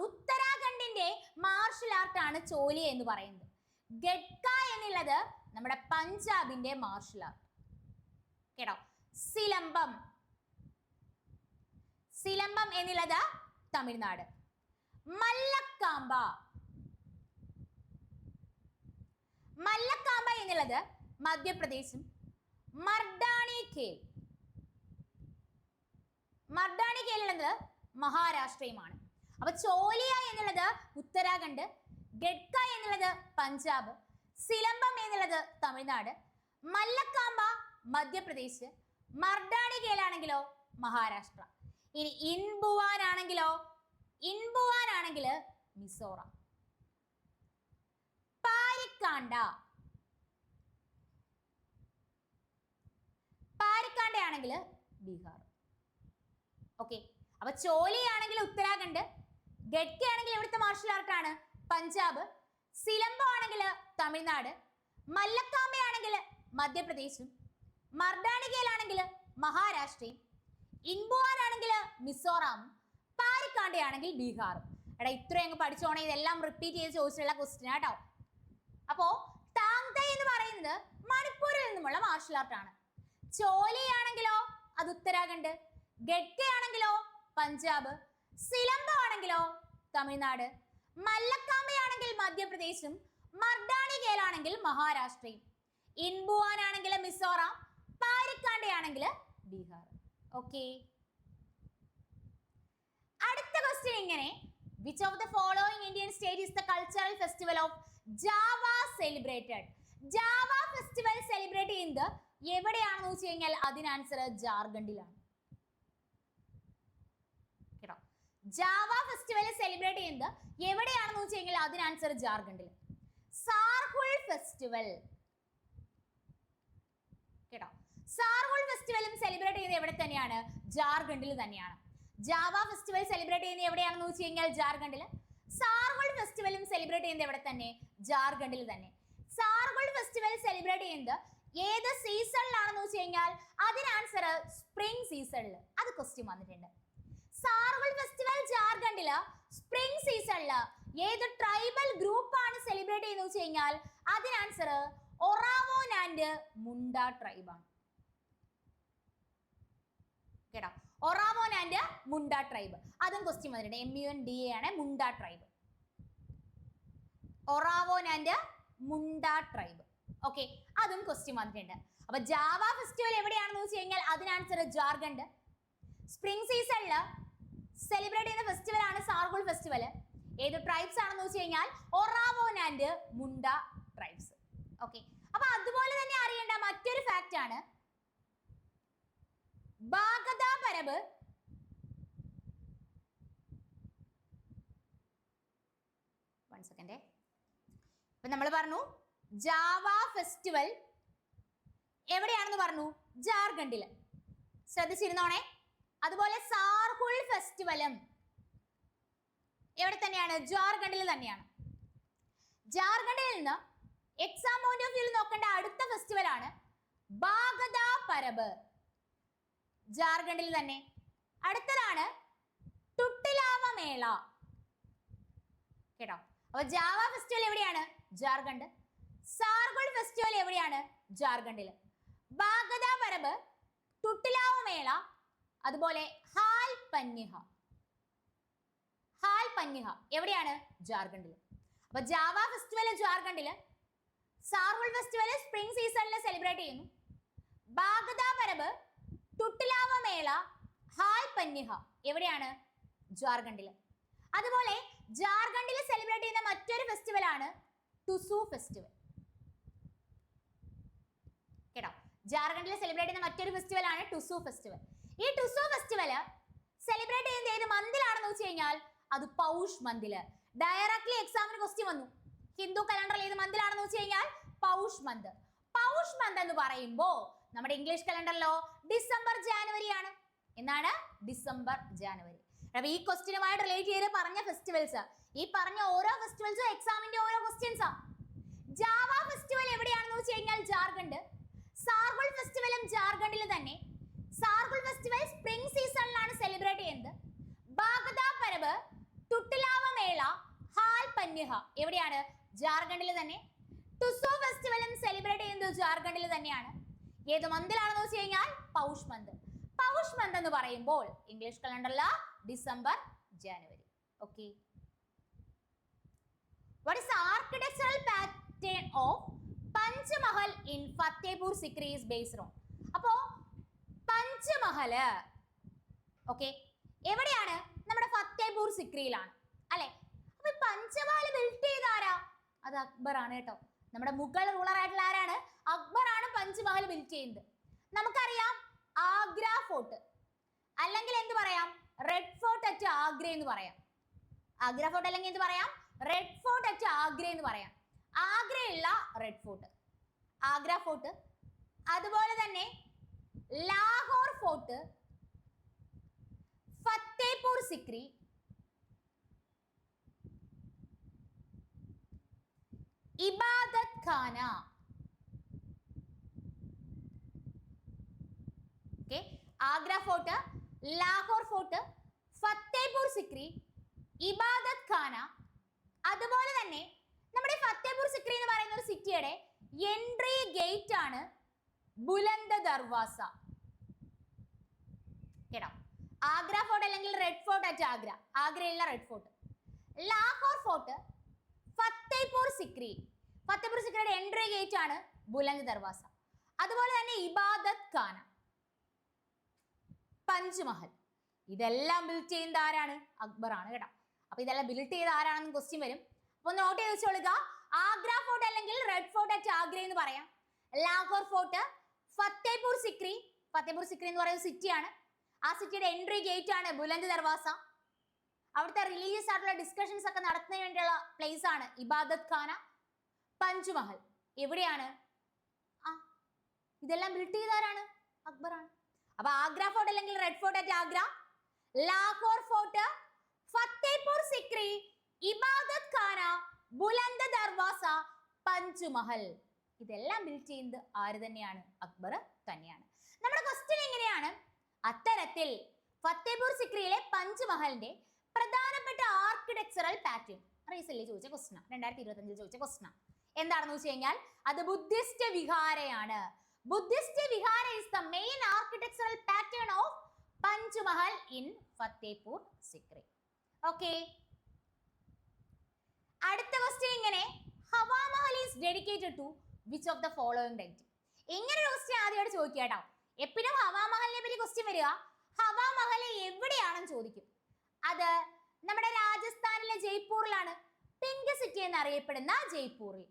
ഉത്തരാഖണ്ഡിന്റെ മാർഷ്യൽ ആർട്ട് ആണ് ചോലിയ എന്ന് പറയുന്നത്. ഗഡ്ക എന്നുള്ളത് നമ്മുടെ പഞ്ചാബിന്റെ മാർഷ്യൽ ആർട്ട് കേട്ടോ. സിലമ്പം എന്നുള്ളത് തമിഴ്നാട്. മല്ലക്കാമ്പ എന്നുള്ളത് മധ്യപ്രദേശും. മർദാണി ഖേൽ എന്നുള്ളത് മഹാരാഷ്ട്രയുമാണ്. അപ്പൊ ചോലിയ എന്നുള്ളത് ഉത്തരാഖണ്ഡ്, ഗഡ്ക എന്നുള്ളത് പഞ്ചാബ്, സിലമ്പം എന്നുള്ളത് തമിഴ്നാട്, മല്ലക്കാമ്പ മധ്യപ്രദേശ്, മർദാണി ഖേലാണെങ്കിലോ മഹാരാഷ്ട്ര. ഇനി ഇൻബുവാൻ ആണെങ്കിൽ മിസോറാം. പാരിക്കാണ്ട ആണെങ്കിൽ ബീഹാർ. ഓക്കെ, അപ്പൊ ചോലിയാണെങ്കിൽ ഉത്തരാഖണ്ഡ്, ഗഡ്കെ ആണെങ്കിൽ എവിടുത്തെ മാർഷൽ ആർട്ടാണ്? പഞ്ചാബ്. സിലംബം ആണെങ്കിൽ തമിഴ്നാട്. മല്ലക്കാമ്പയാണെങ്കിൽ മധ്യപ്രദേശും. മർഡാനികയിലാണെങ്കിൽ മഹാരാഷ്ട്രയും. ഇൻബുവാനാണെങ്കിൽ മിസോറാമും. പാരിക്കാണ്ടയാണെങ്കിൽ ബീഹാറും. എടാ ഇത്രയും അങ്ങ് പഠിച്ചോണേ, ഇതെല്ലാം റിപ്പീറ്റ് ചെയ്ത് ചോദിച്ചിട്ടുള്ള ക്വസ്റ്റ്യൻ ആട്ടോ. അപ്പോ താങ്തൈ എന്ന് പറയുന്നത് മണിപ്പൂരിൽ നിന്നുമുള്ള മാർഷൽ ആർട്ടാണ്. ചോലി ആണെങ്കിലോ അത് ഉത്തരാഖണ്ഡ്. ഗഡ്കെ ആണെങ്കിലോ പഞ്ചാബ്. സിലംബം ആണെങ്കിലോ തമിഴ്നാട്. മല്ലക്കാമ്പയാണെങ്കിൽ മധ്യപ്രദേശും. മർഡാനികയിലാണെങ്കിൽ മഹാരാഷ്ട്രയും. ഇൻബുവാൻ ആണെങ്കിൽ മിസോറാം. പാരിക്കാണ്ടയാണെങ്കിൽ ബീഹാർ. ഓക്കെ, അടുത്ത ക്വസ്റ്റ്യൻ ഇങ്ങനെ, which of the following Indian state is the cultural festival of Java celebrated? Java festival celebrate ചെയ്യുന്നത് എവിടെയാണെന്ന് വെച്ച് കഴിഞ്ഞാൽ അതിന് ആൻസർ ജാർഖണ്ഡിലാണ്. കേട്ടോ, ജാവ ഫെസ്റ്റിവൽ സെലിബ്രേറ്റ് ചെയ്യുന്നത് എവിടെയാണെന്ന് വെച്ച് കഴിഞ്ഞാൽ അതിന് ആൻസർ ജാർഖണ്ഡിൽ. സാർഹുൾ ഫെസ്റ്റിവൽ, കേട്ടോ, സാർഹുൾ ഫെസ്റ്റിവലും സെലിബ്രേറ്റ് ചെയ്യുന്നത് എവിടെ തന്നെയാണ്? ജാർഖണ്ഡിൽ തന്നെയാണ്. ജാവ ഫെസ്റ്റിവൽ സെലിബ്രേറ്റ് ചെയ്യുന്നത് എവിടെയാണെന്ന് വെച്ച് കഴിഞ്ഞാൽ ജാർഖണ്ഡിൽ. സാർഹുൾ ഫെസ്റ്റിവലും സെലിബ്രേറ്റ് ചെയ്യുന്നത് എവിടെ തന്നെ? ജാർഖണ്ഡിൽ തന്നെ. സാർഹുൾ ഫെസ്റ്റിവൽ സെലിബ്രേറ്റ് ചെയ്യുന്നത് ഏത് സീസണിലാണെന്ന് വെച്ച് കഴിഞ്ഞാൽ അതിന് ആൻസർ സ്പ്രിംഗ് സീസണിൽ. അത് ക്വസ്റ്റ്യൻ വന്നിട്ടുണ്ട്. സാർഹുൾ ഫെസ്റ്റിവൽ ജാർഖണ്ഡില് സ്പ്രിംഗ് സീസണില് ഏത് ട്രൈബൽ ഗ്രൂപ്പ് ആണ് സെലിബ്രേറ്റ് ചെയ്യുന്നത് വെച്ച് കഴിഞ്ഞാൽ അതിന് answer Oraon and Munda tribe ആണ്. കേട്ടോ, ഒറാവോൻ ആൻഡ് മുണ്ട ട്രൈബ്, അതും ക്വസ്റ്റ്യൻ വന്നിട്ടുണ്ട്. MUNDA ആണ് Munda tribe. Oraon and Munda tribe. Okay, അതും ക്വസ്റ്റ്യൻ വന്നിട്ടുണ്ട്. അപ്പൊ ജാവ ഫെസ്റ്റിവൽ എവിടെയാണെന്ന് വെച്ച് കഴിഞ്ഞാൽ അതിന് ആൻസർ ജാർഖണ്ഡ്. സ്പ്രിംഗ് സീസണില് സെലിബ്രേറ്റ് ചെയ്യുന്ന ഫെസ്റ്റിവൽ ആണ് സാർഹുൾ ഫെസ്റ്റിവൽ. ഏത് ട്രൈബ്സ് ആണെന്ന് വെച്ച് കഴിഞ്ഞാൽ Oraon and Munda tribes. Okay, അപ്പൊ അതുപോലെ തന്നെ അറിയേണ്ട മറ്റൊരു ഫാക്റ്റ് ആണ് ബാഗദ പരബ് ഇപ്പൊ നമ്മൾ പറഞ്ഞു ജാവ ഫെസ്റ്റിവൽ എവിടെയാണെന്ന് പറഞ്ഞു? ജാർഖണ്ഡില്. ശ്രദ്ധിച്ചിരുന്നോണേ. അതുപോലെ സാർഹുൾ ഫെസ്റ്റിവലും എവിടെ തന്നെയാണ്? ജാർഖണ്ഡിൽ തന്നെയാണ്. ജാർഖണ്ഡിൽ നിന്ന് എക്സാം പോയിന്റ് ഓഫ് വ്യൂ നോക്കേണ്ട അടുത്ത ഫെസ്റ്റിവൽ ആണ് ബാഗദ പരബ്. ജാർഖണ്ഡിൽ തന്നെ. അടുത്തതാണ് തുട്ടിലാവ മേള. കേട്ടോ, അപ്പൊ ജാവ ഫെസ്റ്റിവൽ എവിടെയാണ്? ജാർഖണ്ഡ്. സാർഹുൾ ഫെസ്റ്റിവൽ എവിടെയാണ്? ജാർഖണ്ഡില്. ബാഗദ പരബ്, തുട്ടിലാവ മേള, അതുപോലെ ഹാൽ പന്യഹ. ഹാൽ പന്യഹ എവിടെയാണ്? ജാർഖണ്ഡില്. അപ്പൊ ജാവ ഫെസ്റ്റിവൽ ജാർഖണ്ഡില്, സാർഹുൾ ഫെസ്റ്റിവൽ സ്പ്രിംഗ് സീസണിൽ സെലിബ്രേറ്റ് ചെയ്യുന്നു. ബാഗദ പരബ്, തുട്ടിലാവ മേള, ഹാൽ പന്യഹ എവിടെയാണ്? ജാർഖണ്ഡില്. അതുപോലെ ജാർഖണ്ഡിൽ സെലിബ്രേറ്റ് ചെയ്യുന്ന മറ്റൊരു ഫെസ്റ്റിവൽ ആണ് ടുസു ഫെസ്റ്റിവൽ. കേട്ടോ, ജാർഖണ്ഡിൽ സെലിബ്രേറ്റ് ചെയ്യുന്ന മറ്റൊരു ഫെസ്റ്റിവൽ ആണ് ടുസു ഫെസ്റ്റിവൽ. ഈ ടുസു ഫെസ്റ്റിവൽ സെലിബ്രേറ്റ് ചെയ്യുന്നത് ഏത് മന്തിലാണെന്ന് വെച്ച് കഴിഞ്ഞാൽ അത് പൗഷ് മന്തില്. ഡയറക്ട്ലി എക്സാമിന് ക്വസ്റ്റ്യൻ വന്നു. ഹിന്ദു കലണ്ടറിൽ ഏത് മന്തിലാണെന്ന് വെച്ച് കഴിഞ്ഞാൽ പൗഷ് മന്ത്. പൗഷ് മന്ത് എന്ന് പറയുമ്പോ നമ്മുടെ ഇംഗ്ലീഷ് കലണ്ടറിലോ ഡിസംബർ ജാനുവരി ആണ്. എന്നാണ്? December January. അപ്പൊ ഈ ക്വസ്റ്റ്യനുമായിട്ട് റിലേറ്റ് ചെയ്ത് പറഞ്ഞ ഫെസ്റ്റിവൽസ്, ഈ പറഞ്ഞ ഓരോ ഫെസ്റ്റിവൽസും എക്സാമിന്റെ ഓരോ ക്വസ്റ്റ്യൻസാ. ജാവ ഫെസ്റ്റിവൽ എവിടെയാണെന്ന് വെച്ച് കഴിഞ്ഞാൽ ജാർഖണ്ഡ്. സാർഹുൾ ഫെസ്റ്റിവലും ജാർഖണ്ഡിൽ തന്നെ. സാർഹുൾ ഫെസ്റ്റിവൽ സ്പ്രിംഗ് സീസണിലാണ് സെലിബ്രേറ്റ് ചെയ്യുന്നത്. ബാഗദ പരബ്, തുട്ടിലാവ മേള, ഹാൽ പന്യഹ എവിടെയാണ്? ജാർഖണ്ഡിൽ തന്നെ. ടുസു ഫെസ്റ്റിവലും സെലിബ്രേറ്റ് ചെയ്യുന്നത് ജാർഖണ്ഡിൽ തന്നെയാണ്. ഏത് മന്തിലാണെന്ന് വെച്ച് കഴിഞ്ഞാൽ പൗഷ് മന്ത്. പൗഷ് മന്ത് എന്ന് പറയുമ്പോൾ ഇംഗ്ലീഷ് കലണ്ടറിൽ December January. Okay, what is the architectural pattern of Panchmahal in Fatehpur Sikri is based on? അപ്പോ പഞ്ച്മഹൽ ഓക്കെ എവിടെയാണ്? നമ്മുടെ ഫത്തേപൂർ സിക്രിയിലാണ് അല്ലെ. അപ്പൊ പഞ്ച്മഹൽ ബിൽഡ് ചെയ്ത ആരാ? അത് അക്ബർ ആണ് കേട്ടോ. നമ്മുടെ മുഗൾ റൂളർ ആയിട്ടുള്ള ആരാണ്? അക്ബർ ആണ് പഞ്ച്മഹൽ ബിൽഡ് ചെയ്യുന്നത്. നമുക്കറിയാം ആഗ്ര ഫോർട്ട്, അല്ലെങ്കിൽ എന്ത് പറയാം? റെഡ് ഫോർട്ട് അറ്റ് ആഗ്ര എന്ന് പറയാം. ആഗ്ര ഫോർട്ട് അല്ലെങ്കിൽ എന്ത് പറയാം? റെഡ് ഫോർട്ട് അറ്റ് ആഗ്ര എന്ന് പറയാം. ആഗ്രയുള്ള റെഡ് ഫോർട്ട്, ആഗ്ര ഫോർട്ട്. അതുപോലെ തന്നെ Lahore fort, Fatehpur Sikri, Ibadat Khana. Okay, Agra fort, Lahore fort, Fatehpur Sikri, Ibadat Khana. അതുപോലെ തന്നെ നമ്മുടെ ഫത്തേപൂർ സിക്രി എന്ന് പറയുന്ന ഒരു സിറ്റിയുടെ എൻട്രി ഗേറ്റ് ആണ് ബുലന്ദ ദർവാസ. കേട്ടോ, ആഗ്ര ഫോർട്ട് അല്ലെങ്കിൽ റെഡ് ഫോർട്ട് അറ്റ് ആഗ്ര, ആഗ്രയിലുള്ള red fort, Lahore fort, Fatehpur Sikri, Fatehpur സിക്രിയുടെ എൻട്രി ഗേറ്റ് ആണ് ബുലന്ദ ദർവാസ. അതുപോലെ തന്നെ ഇബാദത് ഖാന, പഞ്ച്മഹൽ. ഇതെല്ലാം ബിൽഡ് ചെയ്യുന്നത് ആരാണ്? അക്ബർ ആണ് കേട്ടോ. അപ്പൊ ഇതെല്ലാം ബിൽഡ് ചെയ്ത ആരാണെന്ന് ക്വസ്റ്റ്യൻ വരും. അപ്പൊ നോട്ട് ചെയ്ത് വെച്ചോളുക. ആഗ്ര ഫോർട്ട് അല്ലെങ്കിൽ റെഡ് ഫോർട്ട് അറ്റ് ആഗ്ര എന്ന് പറയാം. ലാഹോർ ഫോർട്ട്, ഫത്തേപൂർ സിക്രി, ഫത്തേപൂർ സിക്രി എന്ന് പറയുന്ന സിറ്റിയാണ്. ആ സിറ്റിയുടെ എൻട്രി ഗേറ്റ് ആണ് ബുലന്ദ ദർവാസ. അവിടുത്തെ റിലീജിയസ് ആയിട്ടുള്ള ഡിസ്കഷൻസ് ഒക്കെ നടത്തുന്നതിന് വേണ്ടിയുള്ള പ്ലേസ് ആണ് ഇബാദത് ഖാന. പഞ്ച്മഹൽ എവിടെയാണ്? ഇതെല്ലാം ബിൽഡ് ചെയ്താരാണ്? അക്ബർ ആണ്. അപ്പൊ ആഗ്ര ഫോർട്ട് അല്ലെങ്കിൽ red fort at Agra, Lahore fort, Fatehpur Sikri, Ibadat Khana, Buland Darwaza, Panchmahal. ഇതെല്ലാം ബിൽഡ് ചെയ്യുന്നത് ആര് തന്നെയാണ്? അക്ബർ തന്നെയാണ്. നമ്മുടെ ക്വസ്റ്റ്യൻ എങ്ങനെയാണ്? അത്തരത്തിൽ ഫത്തേപൂർ സിക്രിയിലെ പഞ്ച്മഹലിന്റെ പ്രധാനപ്പെട്ട ആർക്കിടെക്ചറൽ പാറ്റേൺ റീസെന്റ് ചോദിച്ച ക്വസ്റ്റ്യൻ, 2025 ചോദിച്ച ക്വസ്റ്റ്യൻ എന്താണെന്ന് വെച്ച് കഴിഞ്ഞാൽ അത് ബുദ്ധിസ്റ്റ് വിഹാരയാണ്. Buddhist vihara is the main architectural pattern of Panchmahal in Fatehpur Sikri. Okay, അടുത്ത ക്വസ്റ്റ്യൻ ഇങ്ങനെ, Hawa Mahal is dedicated to which of the following deity? ഇങ്ങനെ ഒരു ക്വസ്റ്റ്യൻ ആദ്യമായിട്ട് ചോദിക്കുക കേട്ടോ. എപ്പോഴും ഹവാമഹലിനെ പറ്റി ക്വസ്റ്റ്യൻ വരിക ഹവാമഹൽ എവിടെയാണെന്ന് ചോദിക്കും. അത് നമ്മുടെ രാജസ്ഥാനിലെ ജയ്പൂരിലാണ്, പിങ്ക് സിറ്റി എന്നറിയപ്പെടുന്ന ജയ്പൂരിൽ.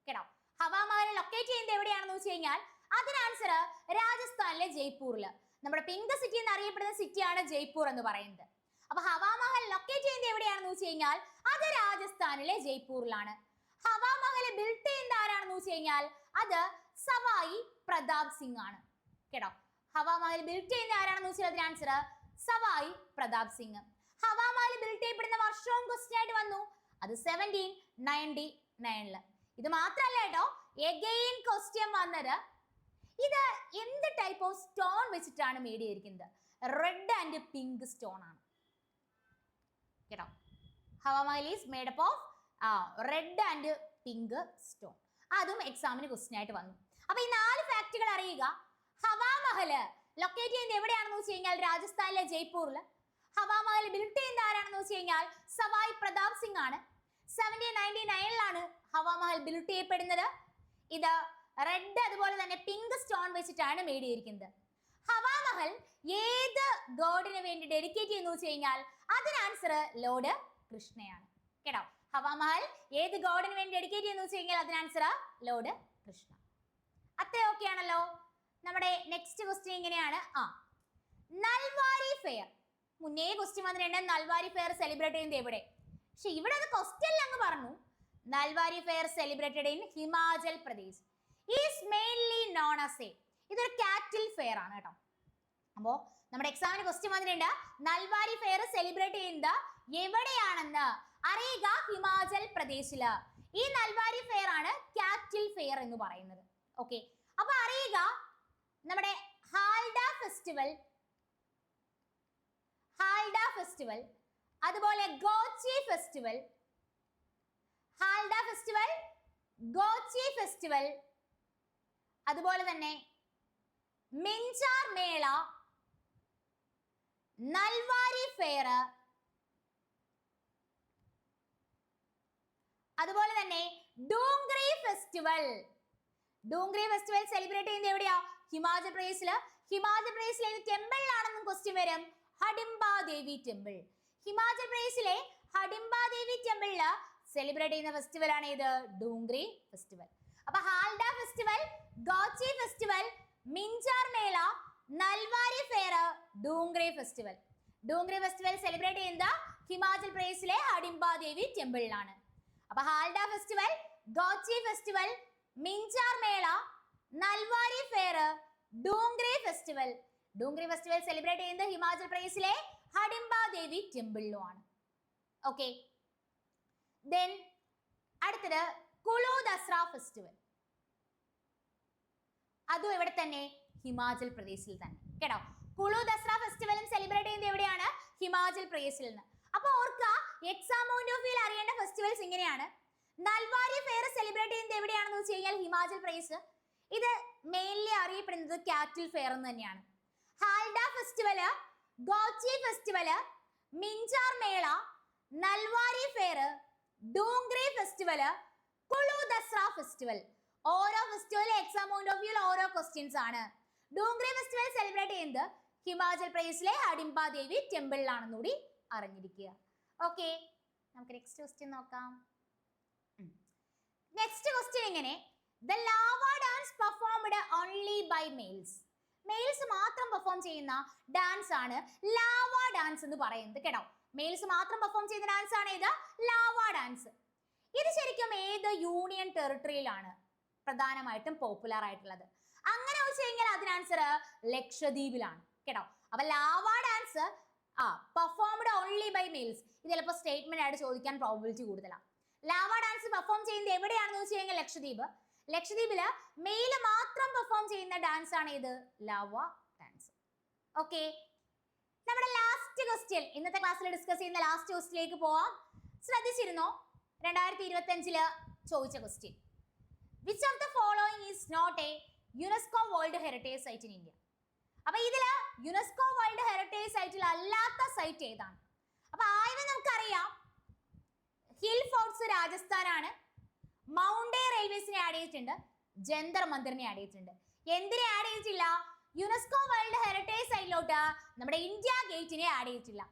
കേട്ടോ, ഹവാമഹൽ ലൊക്കേറ്റ് ചെയ്യുന്നത് എവിടെയാണെന്ന് വെച്ച് കഴിഞ്ഞാൽ അതിന് ആൻസർ രാജസ്ഥാനിലെ ജയ്പൂരിൽ. നമ്മുടെ പിങ്ക് സിറ്റി എന്നറിയപ്പെടുന്ന സിറ്റിയാണ് ജയ്പൂർ എന്ന് പറയുന്നത്. അപ്പൊ ഹവാമഹൽ ലൊക്കേറ്റ് ചെയ്യുന്നത് എവിടെയാണെന്ന് വെച്ച് കഴിഞ്ഞാൽ അത് രാജസ്ഥാനിലെ ജയ്പൂരിലാണ്. ഹവാമഹൽ ബിൽഡ് ചെയ്യുന്നത് ആരാണെന്ന് വെച്ച് കഴിഞ്ഞാൽ അത് സവായി പ്രതാപ് സിംഗ് ആണ്. കേട്ടോ, ഹവാമഹൽ ബിൽഡ് ചെയ്യുന്ന ആരാണെന്ന് വെച്ചാൽ അതിന് ആൻസർ സവായി പ്രതാപ് സിംഗ്. ഹവാമഹൽ ബിൽഡ് ചെയ്യപ്പെടുന്ന വർഷവും ക്വസ്റ്റ്യൻ ആയിട്ട് വന്നു, അത് 1799. ഇത് മാത്രല്ല കേട്ടോ, എഗെയിൻ ക്വസ്റ്റ്യൻ വന്നത് ഇത് എന്ത് ടൈപ്പ് ഓഫ് സ്റ്റോൺ വെച്ചിട്ടാണ് മേഡ് ചെയ്തിരിക്കുന്നത്? റെഡ് ആൻഡ് പിങ്ക് സ്റ്റോൺ ആണ്. കേട്ടോ, Hawa Mahal is made up of red and pink stone. അതും എക്സാമിന് ക്വസ്റ്റ്യൻ ആയിട്ട് വന്നു. അപ്പൊ ഈ 4 ഫാക്ടുകൾ അറിയുക. ഹവാമഹൽ ലൊക്കേറ്റ് ചെയ്യുന്നത് എവിടെയാണെന്ന് വെച്ച് കഴിഞ്ഞാൽ രാജസ്ഥാനിലെ ജയ്പൂരിൽ. ഹവാമഹൽ ബിൽഡ് ചെയ്യുന്ന ആരാണെന്ന് വെച്ച് കഴിഞ്ഞാൽ സവായ് പ്രതാപ് സിംഗ് ആണ്. 1799 ഹവാമഹൽ ബിൽഡ് ചെയ്യപ്പെടുന്നത്. ഇത് റെഡ് അതുപോലെ തന്നെ പിങ്ക് സ്റ്റോൺ വെച്ചിട്ടാണ് മേഡ് ചെയ്തിരിക്കുന്നത്. ഹവാമഹൽ ഏത് ഗോഡിന് വേണ്ടി ഡെഡിക്കേറ്റ് ചെയ്യുന്നു വെച്ച് കഴിഞ്ഞാൽ അതിന് ആൻസർ ലോർഡ് കൃഷ്ണയാണ്. കേട്ടോ, ഹവാമഹൽ ഏത് ഗോഡിന് വേണ്ടി ഡെഡിക്കേറ്റ് ചെയ്യുന്നു വെച്ച് കഴിഞ്ഞാൽ അതിന് ആൻസർ ലോർഡ് കൃഷ്ണ. അത്ര ഓക്കെ ആണല്ലോ. നമ്മുടെ നെക്സ്റ്റ് ക്വസ്റ്റ്യൻ ഇങ്ങനെയാണ്, നൽവാരി ഫെയർ. മുന്നേ ക്വസ്റ്റ്യൻ വന്നിട്ടുണ്ട്, നൽവാരി ഫെയർ സെലിബ്രേറ്റ് ചെയ്യുന്നത് എവിടെ? പക്ഷെ ഇവിടെ അത് ക്വസ്റ്റ്യൻ അങ്ങ് പറഞ്ഞു. Nalwari fair celebrated in Himachal Pradesh. Is mainly known as a, ഇതൊരു കാറ്റിൽ ഫെയർ ആണ് കേട്ടോ. അപ്പോ നമ്മുടെ എക്സാമിന് ക്വസ്റ്റ്യൻ വന്നിട്ടുണ്ട്, നൽവാരി ഫെയർ സെലിബ്രേറ്റ് ചെയ്യുന്നത് എവിടെയാണെന്ന് അറിയുക. ഹിമാചൽ പ്രദേശില്. ഈ നൽവാരി ഫെയർ ആണ് കാറ്റിൽ ഫെയർ എന്ന് പറയുന്നത്. ഓക്കെ, അപ്പൊ അറിയുക നമ്മുടെ ഹാൽഡ ഫെസ്റ്റിവൽ, അതുപോലെ ഗോച്ചി ഫെസ്റ്റിവൽ, ഹാൽഡ ഫെസ്റ്റിവൽ, ഗോച്ചി ഫെസ്റ്റിവൽ, അതുപോലെ തന്നെ മിഞ്ചാർ മേള, നൽവാരി ഫെയർ, അതുപോലെ തന്നെ ഡോങ്ക്രി ഫെസ്റ്റിവൽ. ഡോങ്ക്രി ഫെസ്റ്റിവൽ സെലിബ്രേറ്റ് ചെയ്യുന്നത് എവിടെയാ? ഹിമാചൽ പ്രദേശില്. ഹിമാചൽ പ്രദേശിലെ ടെമ്പിളിലാണെന്നും ക്വസ്റ്റ്യൻ വരും, ഹഡിംബ ദേവി ടെമ്പിൾ. ഹിമാചൽ പ്രദേശിലെ ഹഡിംബ ദേവി ടെമ്പിളില് സെലിബ്രേറ്റ് ചെയ്യുന്ന ഫെസ്റ്റിവൽ ആണ് ഇത്, ഡോങ്ക്രി ഫെസ്റ്റിവൽ. അപ്പൊ ഹാൽഡ festival, ഗോച്ചി festival, മിഞ്ചാർ Mela, Nalwari fair, ഡോങ്ക്രി festival. ഡോങ്ക്രി festival celebrate ചെയ്യുന്നത് ഹിമാചൽ പ്രദേശിലെ ഹഡിംബ ദേവി ടെമ്പിളിലാണ്. അപ്പൊ ഹാൽഡ festival, ഗോച്ചി festival, മിഞ്ചാർ Mela, Nalwari fair, ഡോങ്ക്രി festival. ഡോങ്ക്രി festival celebrate ചെയ്യുന്നത് ഹിമാചൽ പ്രദേശിലെ ഹഡിംബ ദേവി ടെമ്പിളിലുമാണ്. ഓക്കെ, ദെൻ അടുത്തത് കുളു ദസറ ഫെസ്റ്റിവൽ. അതും എവിടെ തന്നെ? ഹിമാചൽ പ്രദേശിൽ തന്നെ കേട്ടോ. കുളു ദസറ ഫെസ്റ്റിവലും സെലിബ്രേറ്റ് ചെയ്യുന്നത് എവിടെയാണ്? ഹിമാചൽ പ്രദേശിൽ നിന്ന്. അപ്പൊ ഓർക്കുക, എക്സാം പോയിന്റ് ഓഫ് വ്യൂവിൽ അറിയേണ്ട ഫെസ്റ്റിവൽസ് ഇങ്ങനെയാണ്. നൽവാരി ഫെയർ സെലിബ്രേറ്റ് ചെയ്യുന്നത് എവിടെയാണെന്ന് വെച്ച് കഴിഞ്ഞാൽ ഹിമാചൽ പ്രദേശ്. ഇത് മെയിൻലി അറിയപ്പെടുന്നത് കാറ്റിൽ ഫെയർ എന്ന് തന്നെയാണ്. ഹാൽഡ festival, ഗോച്ചി festival, Minjar Mela, Nalwari fair, Dongri festival, Kullu Dussehra festival. ഓരോ ഫെസ്റ്റിവലും എക്സാം പോയിന്റ് ഓഫ് വ്യൂവിൽ ഓരോ ക്വസ്റ്റ്യൻസ് ആണ്. ഡോങ്ക്രി ഫെസ്റ്റിവൽ സെലിബ്രേറ്റ് ചെയ്യുന്നത് ഹിമാചൽ പ്രദേശിലെ ഹഡിംബ ദേവി ടെമ്പിളിലാണെന്നുകൂടി അറിഞ്ഞിരിക്കുക. ഓക്കെ, നമുക്ക് നെക്സ്റ്റ് ക്വസ്റ്റ്യൻ നോക്കാം. നെക്സ്റ്റ് ക്വസ്റ്റ്യൻ ഇങ്ങനെ: the Lava dance performed only by males. Males മാത്രം പെർഫോം ചെയ്യുന്ന ഡാൻസ് ആണ് ലാവ ഡാൻസ് എന്ന് പറയുന്നത് കേട്ടോ. മെയിൽസ് മാത്രം പെർഫോം ചെയ്യുന്ന ഡാൻസ് ആണ് ഇത് ലാവ ഡാൻസ്. ഇത് ശരിക്കും ഏത് യൂണിയൻ ടെറിട്ടറിയിലാണ് പ്രധാനമായിട്ടും പോപ്പുലർ ആയിട്ടുള്ളത്? അങ്ങനെ വെച്ച് കഴിഞ്ഞാൽ അതിന് ആൻസർ ലക്ഷദ്വീപിലാണ് കേട്ടോ. അപ്പൊ Lava dance performed only by males. ഇത് ചിലപ്പോൾ സ്റ്റേറ്റ്മെന്റ് ആയിട്ട് ചോദിക്കാൻ പ്രോബിലിറ്റി കൂടുതലാണ്. ലാവ ഡാൻസ് പെർഫോം ചെയ്യുന്നത് എവിടെയാണെന്ന് വെച്ച് കഴിഞ്ഞാൽ ലക്ഷദ്വീപ്. ലക്ഷദ്വീപില് മെയിൽ മാത്രം പെർഫോം ചെയ്യുന്ന ഡാൻസ് ആണ് ഇത് ലാവ ഡാൻസ്. ഓക്കെ, നമ്മുടെ ലാസ്റ്റ് ക്വസ്റ്റ്യൻ, ഇന്നത്തെ ക്ലാസ്സിൽ ഡിസ്കസ് ചെയ്യുന്ന ലാസ്റ്റ് ക്വസ്റ്റ്യനിലേക്ക് പോവാം. ശ്രദ്ധിച്ചിരുന്നോ? 2025 ചോദിച്ച question: which of the following is not a UNESCO world heritage site in India? അപ്പൊ ഇതില് യുനെസ്കോ വേൾഡ് ഹെറിറ്റേജ് സൈറ്റിൽ അല്ലാത്ത സൈറ്റ് ഏതാണ്? അപ്പൊ ആദ്യം നമുക്കറിയാം, ഹിൽ ഫോർട്ട്സ് രാജസ്ഥാനാണ്. മൗണ്ടേ റെയിൽവേസിനെ ആഡ് ചെയ്തിട്ടുണ്ട്, ജന്തർ മന്ദിറിനെ ആഡ് ചെയ്തിട്ടുണ്ട്. എന്തിനെ ആഡ് ചെയ്തിട്ടില്ല? യുനെസ്കോ വേൾഡ് ഹെറിറ്റേജ് സൈറ്റിലോട്ട് നമ്മുടെ ഇന്ത്യ ഗേറ്റിനെ ആഡ് ചെയ്തിട്ടില്ല.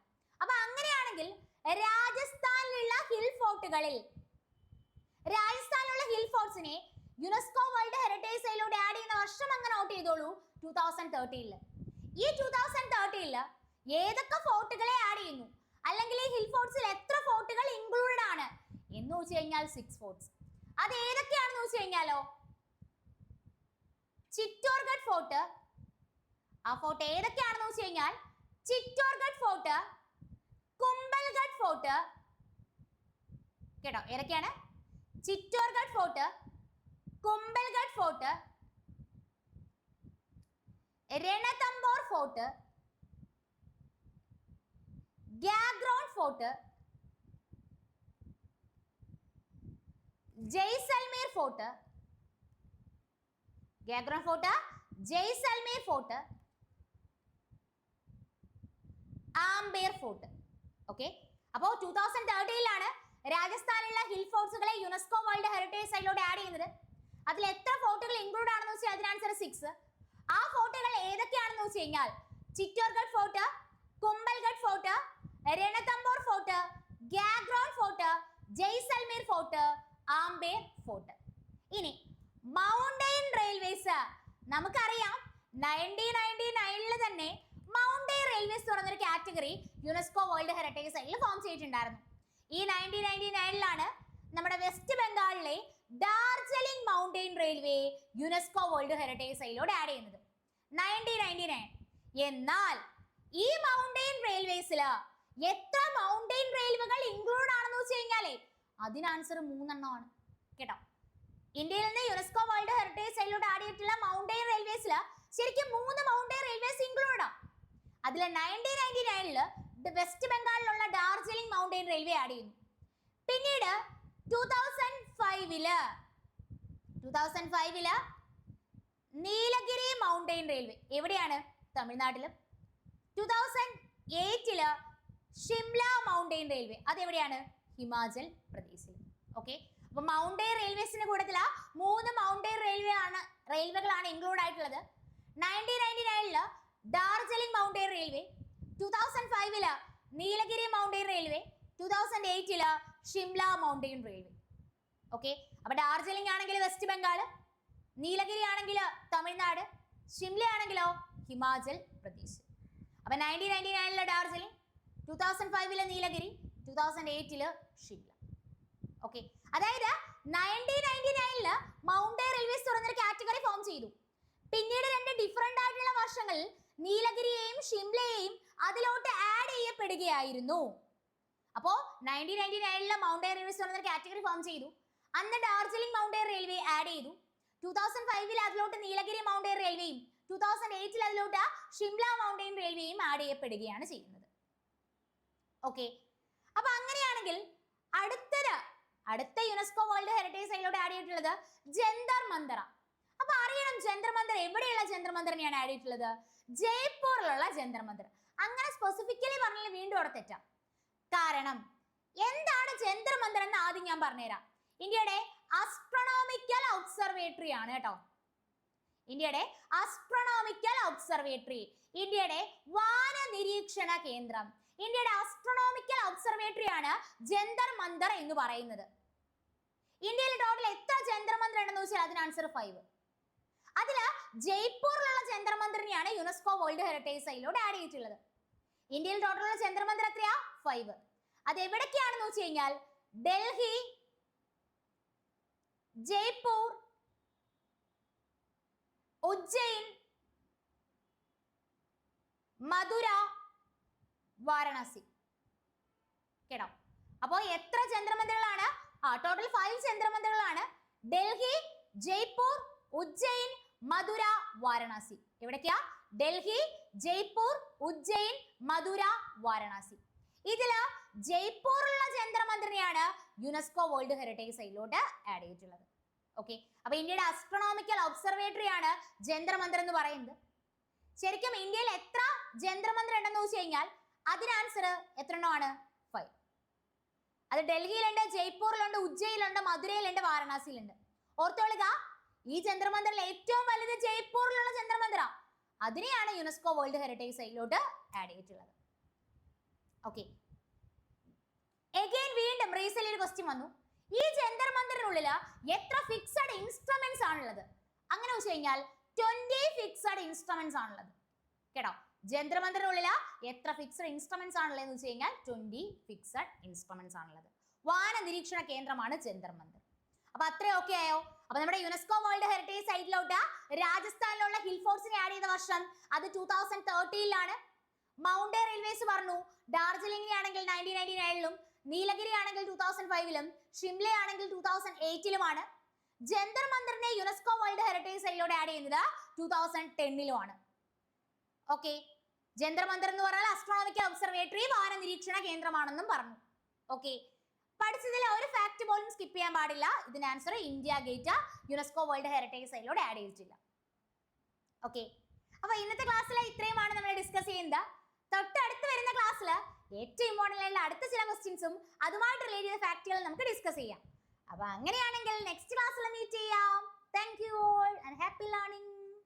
അപ്പൊ അങ്ങനെയാണെങ്കിൽ രാജസ്ഥാനിലുള്ള ഹിൽ ഫോർട്ട്സിനെ യുനെസ്കോ വേൾഡ് ഹെറിറ്റേജ് സൈറ്റിലോട്ട് ആഡ് ചെയ്യുന്ന വർഷം അങ്ങ് നോട്ട് ചെയ്തോളൂ, 2013. ഈ 2013 ഏതൊക്കെ ഫോർട്ടുകളെ ആഡ് ചെയ്യുന്നു, അല്ലെങ്കിൽ ഈ ഹിൽ ഫോർട്ട്സിൽ എത്ര ഫോർട്ടുകൾ ഇൻക്ലൂഡഡ് ആണ് എന്ന് വെച്ച് കഴിഞ്ഞാൽ 6 ഫോർട്ട്സ്. അത് ഏതൊക്കെയാണെന്ന് വെച്ച് കഴിഞ്ഞാലോ, ചിറ്റോർഗഡ് ഫോർട്ട്. ആ ഫോർട്ട് ഏതൊക്കെയാണെന്ന് വെച്ച് കഴിഞ്ഞാൽ ചിറ്റോർഗഡ് ഫോർട്ട്, കുംഭൽഗഡ് ഫോർട്ട് കേട്ടോ. ഏതൊക്കെയാണ്? Chittorgarh fort, Kumbhalgarh fort, Ranthambore fort, Gagron fort, Jaisalmer fort. Gagron fort, Jaisalmer fort, Amber fort. Okay, അപ്പോൾ 2013 രാജസ്ഥാനിലുള്ള ഹിൽ ഫോർട്ട്സുകളെ യുനെസ്കോ വേൾഡ് ഹെറിറ്റേജ് സൈറ്റിലോട്ട് ആഡ് ചെയ്യുന്നത്. അതിൽ എത്ര ഫോർട്ടുകൾ ഇൻക്ലൂഡ് ആണെന്ന് വെച്ചാൽ അതിന് ആൻസർ 6. ആ ഫോർട്ടുകൾ ഏതൊക്കെയാണെന്ന് വെച്ച് കഴിഞ്ഞാൽ Chittorgarh fort, Kumbhalgarh fort, Ranthambore fort, Gagron fort, Jaisalmer fort, Amber fort. ഇനി മൗണ്ടെയിൻ റെയിൽവേസ് നമുക്കറിയാം, 1999 തന്നെ മൗണ്ടെയിൻ റെയിൽവേസ് തുറന്നൊരു കാറ്റഗറി യുനെസ്കോ വേൾഡ് ഹെറിറ്റേജ് സൈറ്റിൽ ഫോം ചെയ്തിട്ടുണ്ടായിരുന്നു. ഈ 1999 നമ്മുടെ വെസ്റ്റ് ബംഗാളിലെ Darjeeling mountain railway UNESCO world heritage സൈറ്റിലോട്ട് ആഡ് ചെയ്യുന്നത് 1999. എന്നാൽ ഈ മൗണ്ടെയിൻ റെയിൽവേസിൽ എത്ര മൗണ്ടെയിൻ റെയിൽവേകൾ ഇൻക്ലൂഡ് ആണെന്ന് വെച്ച് കഴിഞ്ഞാലേ അതിന് ആൻസർ 3 എണ്ണമാണ് കേട്ടോ. ഇന്ത്യയിൽ നിന്ന് യുനെസ്കോ വേൾഡ് ഹെറിറ്റേജ് സൈറ്റിലോട്ട് ആഡ് ചെയ്തിട്ടുള്ള മൗണ്ടെയിൻ റെയിൽവേസിൽ ശരിക്കും 3 മൗണ്ടെയിൻ റെയിൽവേസ് ഇൻക്ലൂഡ് ആണ്. അതിൽ 1999 വെസ്റ്റ് ബംഗാളിലുള്ള ഡാർജിലിംഗ് മൗണ്ടെയിൻ റെയിൽവേ ആഡ് ചെയ്യുന്നു. പിന്നീട് 2005 നീലഗിരി മൗണ്ടെയിൻ റെയിൽവേ എവിടെയാണ്? തമിഴ്നാട്ടിലും. 2008 ഷിംല മൗണ്ടെയിൻ റെയിൽവേ അതെവിടെയാണ്? ഹിമാചൽ പ്രദേശിൽ. ഓക്കെ, അപ്പൊ മൗണ്ടെയിൻ റെയിൽവേസിന്റെ കൂട്ടത്തിൽ 3 മൗണ്ടെയിൻ റെയിൽവേകളാണ് ഇൻക്ലൂഡ് ആയിട്ടുള്ളത്. 1999 Darjeeling mountain railway, 2005 Nilgiri mountain railway, 2008 Shimla mountain railway. Okay, അപ്പൊ ഡാർജിലിംഗ് ആണെങ്കിൽ വെസ്റ്റ് ബംഗാൾ, നീലഗിരി ആണെങ്കിൽ തമിഴ്നാട്, ഷിംല ആണെങ്കിലോ ഹിമാചൽ പ്രദേശ്. അപ്പൊ 1999 ഡാർജിലിംഗ്, 2005 നീലഗിരി, 2008 ഷിംല. ഓക്കെ, അതായത് 1999 മൗണ്ടെയിൻ റെയിൽവേസ് തുറന്നൊരു കാറ്റഗറി ഫോം ചെയ്തു. പിന്നീട് 2 ഡിഫറെന്റ് ആയിട്ടുള്ള വർഷങ്ങളിൽ നീലഗിരിയെയും ഷിംലയെയും അതിലോട്ട് ആഡ് ചെയ്യപ്പെടുകയായിരുന്നു. അപ്പോ 1999 മൗണ്ടെയിൻ റെയിൽവേസ് തുറന്നൊരു കാറ്റഗറി ഫോം ചെയ്തു. അന്ന് ഡാർജിലിംഗ് മൗണ്ടൻ റെയിൽവേ ആഡ് ചെയ്തു. 2005 അതിലോട്ട് നീലഗിരി മൗണ്ടൻ റെയിൽവേയും 2008 അതിലോട്ട് ഷിംല മൗണ്ടൻ റെയിൽവേയും ആഡ് ചെയ്യപ്പെടുകയാണ് ചെയ്യുന്നത്. ഓക്കെ, അപ്പൊ അങ്ങനെയാണെങ്കിൽ അടുത്ത യുനെസ്കോ വേൾഡ് ഹെറിറ്റേജ് സൈറ്റിലോട്ട് ആഡ് ചെയ്തിട്ടുള്ളത് ജന്തർ മന്ദറ. അപ്പൊ അറിയണം ജന്തർ മന്ദർ എവിടെയുള്ള ജന്തർ മന്ദറിനെയാണ് ആഡ് ചെയ്തിട്ടുള്ളത്? ജയ്പൂരിലുള്ള ജന്തർ മന്ദർ. അങ്ങനെ സ്പെസിഫിക്കലി പറഞ്ഞാൽ വീണ്ടും അവിടെ തെറ്റാം. കാരണം എന്താണ് ജന്തർ മന്ദർ എന്ന് ആദ്യം ഞാൻ പറഞ്ഞുതരാം. ഇന്ത്യയുടെ ആസ്ട്രോണോമിക്കൽ ഒബ്സർവേറ്ററി ആണ് കേട്ടോ. ഇന്ത്യയുടെ ആസ്ട്രോണോമിക്കൽ ഒബ്സർവേറ്ററി, ഇന്ത്യയുടെ വാന നിരീക്ഷണ കേന്ദ്രം, ഇന്ത്യയുടെ ആസ്ട്രോണോമിക്കൽ ഒബ്സർവേറ്ററി ആണ് ജന്തർ മന്ദർ എന്ന് പറയുന്നത്. ഇന്ത്യയിൽ ടോട്ടൽ എത്ര ജന്തർ മന്ദർ ഉണ്ടെന്ന് വെച്ചാൽ അതിന് ആൻസർ 5. അതില് ജയ്പൂരിലുള്ള ജന്തർ മന്ദറിനെയാണ് യുനെസ്കോ വേൾഡ് ഹെറിറ്റേജ് സൈറ്റിലോട്ട് ആഡ് ചെയ്തിട്ടുള്ളത്. ഇന്ത്യയിൽ ടോട്ടൽ ഉള്ള ജന്തർ മന്ദർ എത്രയാ? 5. അത് എവിടൊക്കെയാണെന്ന് വെച്ച് കഴിഞ്ഞാൽ ഡൽഹി, ജയ്പൂർ, ഉജ്ജയിൻ, മധുര, വാരണാസി. കേട്ടോ, അപ്പോ എത്ര ജന്തർമന്ദറുകളാണ്? ടോട്ടൽ 5 ജന്തർമന്ദറുകളാണ്. ഡൽഹി, ജയ്പൂർ, ഉജ്ജയിൻ, മധുര, വാരണാസി. എവിടേക്കാ? ഡൽഹി, ജയ്പൂർ, ഉജ്ജയിൻ, മധുര, വാരണാസി. ഇതില് ജയ്പൂരിലുള്ള ജന്തർമന്ദറിനെയാണ് യുനെസ്കോ വേൾഡ് ഹെറിറ്റേജ് സൈറ്റിലോട്ട് ആഡ് ചെയ്തിട്ടുള്ളത്. ഓക്കെ, അപ്പൊ ഇന്ത്യയുടെ ആസ്ട്രോണോമിക്കൽ ഒബ്സർവേറ്ററി ആണ് ജന്തർ മന്ദർ എന്ന് പറയുന്നത്. ശരിക്കും ഇന്ത്യയിൽ എത്ര ജന്തർ മന്ദർ ഉണ്ടെന്ന് വെച്ച് കഴിഞ്ഞാൽ അതിന് ആൻസർ എത്ര എണ്ണമാണ്? 5. അത് ഡൽഹിയിലുണ്ട്, ജയ്പൂരിലുണ്ട്, ഉജ്ജയിലുണ്ട്, മധുരയിലുണ്ട്, വാരണാസിയിലുണ്ട്. ഓർത്തോളുക, ഈ ജന്തർ മന്ദറിൽ ഏറ്റവും വലുത് ജയ്പൂരിലുള്ള ജന്തർ മന്ദറ. അതിനെയാണ് യുനെസ്കോ വേൾഡ് ഹെറിറ്റേജ് സൈറ്റിലോട്ട് ആഡ് ചെയ്തിട്ടുള്ളത്. ഓക്കെ, വീണ്ടും റീസെന്റ് ഒരു ക്വസ്റ്റ്യൻ വന്നു. ഈ ജന്തർ മന്ദറിനുള്ളിൽ എത്ര ഫിക്സഡ് ഇൻസ്ട്രുമെന്റ്സ് ആണുള്ളത്? അങ്ങനെ വെച്ച് കഴിഞ്ഞാൽ 20 ഫിക്സഡ് ഇൻസ്ട്രുമെന്റ്സ് ആണുള്ളത്. കേട്ടോ, ജന്തർ മന്ദറിനുള്ളിൽ എത്ര ഫിക്സഡ് ഇൻസ്ട്രുമെന്റ്സ് ആണുള്ളത് എന്ന് വെച്ച് കഴിഞ്ഞാൽ 20 ഫിക്സഡ് ഇൻസ്ട്രുമെന്റ്സ് ആണുള്ളത്. വാന നിരീക്ഷണ കേന്ദ്രമാണ് ജന്തർ മന്ദർ. അപ്പൊ അത്രയും ഓക്കെ ആയോ? അപ്പൊ നമ്മുടെ യുനെസ്കോ വേൾഡ് ഹെറിറ്റേജ് സൈറ്റിലോട്ട് രാജസ്ഥാനിലുള്ള ഹിൽ ഫോർട്സിനെ ആഡ് ചെയ്ത വർഷം അത് 2013 മൗണ്ടൻ റെയിൽവേസ് പറഞ്ഞു. ഡാർജിലിംഗിനെ ആണെങ്കിൽ 1999 നീലഗിരി ആണെങ്കിൽ 2005 ഷിംല ആണെങ്കിൽ 2008 ജന്തർ മന്ദറിനെ യുനെസ്കോ വേൾഡ് ഹെറിറ്റേജ് സൈറ്റിലോട്ട് ആഡ് ചെയ്യുന്നത് 2010 ഓക്കെ, ജന്തർ മന്ദർ എന്ന് പറഞ്ഞാൽ ആസ്ട്രോണോമിക്കൽ ഒബ്സർവേറ്ററി വാന നിരീക്ഷണ കേന്ദ്രമാണെന്നും പറഞ്ഞു. ഓക്കെ, പഠിച്ചതിൽ ഒരു ഫാക്ട് പോലും സ്കിപ്പ് ചെയ്യാൻ പാടില്ല. ഇതിന് answer India gate UNESCO world heritage സൈറ്റിലോട്ട് ആഡ് ചെയ്തിട്ടില്ല. ഓക്കെ, അപ്പൊ ഇന്നത്തെ ക്ലാസ്സിൽ ഇത്രയുമാണ് നമ്മൾ ഡിസ്കസ് ചെയ്യുന്നത്. തൊട്ടടുത്ത് വരുന്ന ക്ലാസ്സിൽ ഏറ്റവും ഇമ്പോർട്ടൻ്റ് ആയിട്ടുള്ള അടുത്ത ചില ക്വസ്റ്റ്യൻസും അതുമായിട്ട് റിലേറ്റ് ചെയ്ത ഫാക്ടുകൾ നമുക്ക് ഡിസ്കസ് ചെയ്യാം. അപ്പൊ അങ്ങനെയാണെങ്കിൽ നെക്സ്റ്റ് ക്ലാസ്സിൽ മീറ്റ് ചെയ്യാം. Thank you all and happy learning.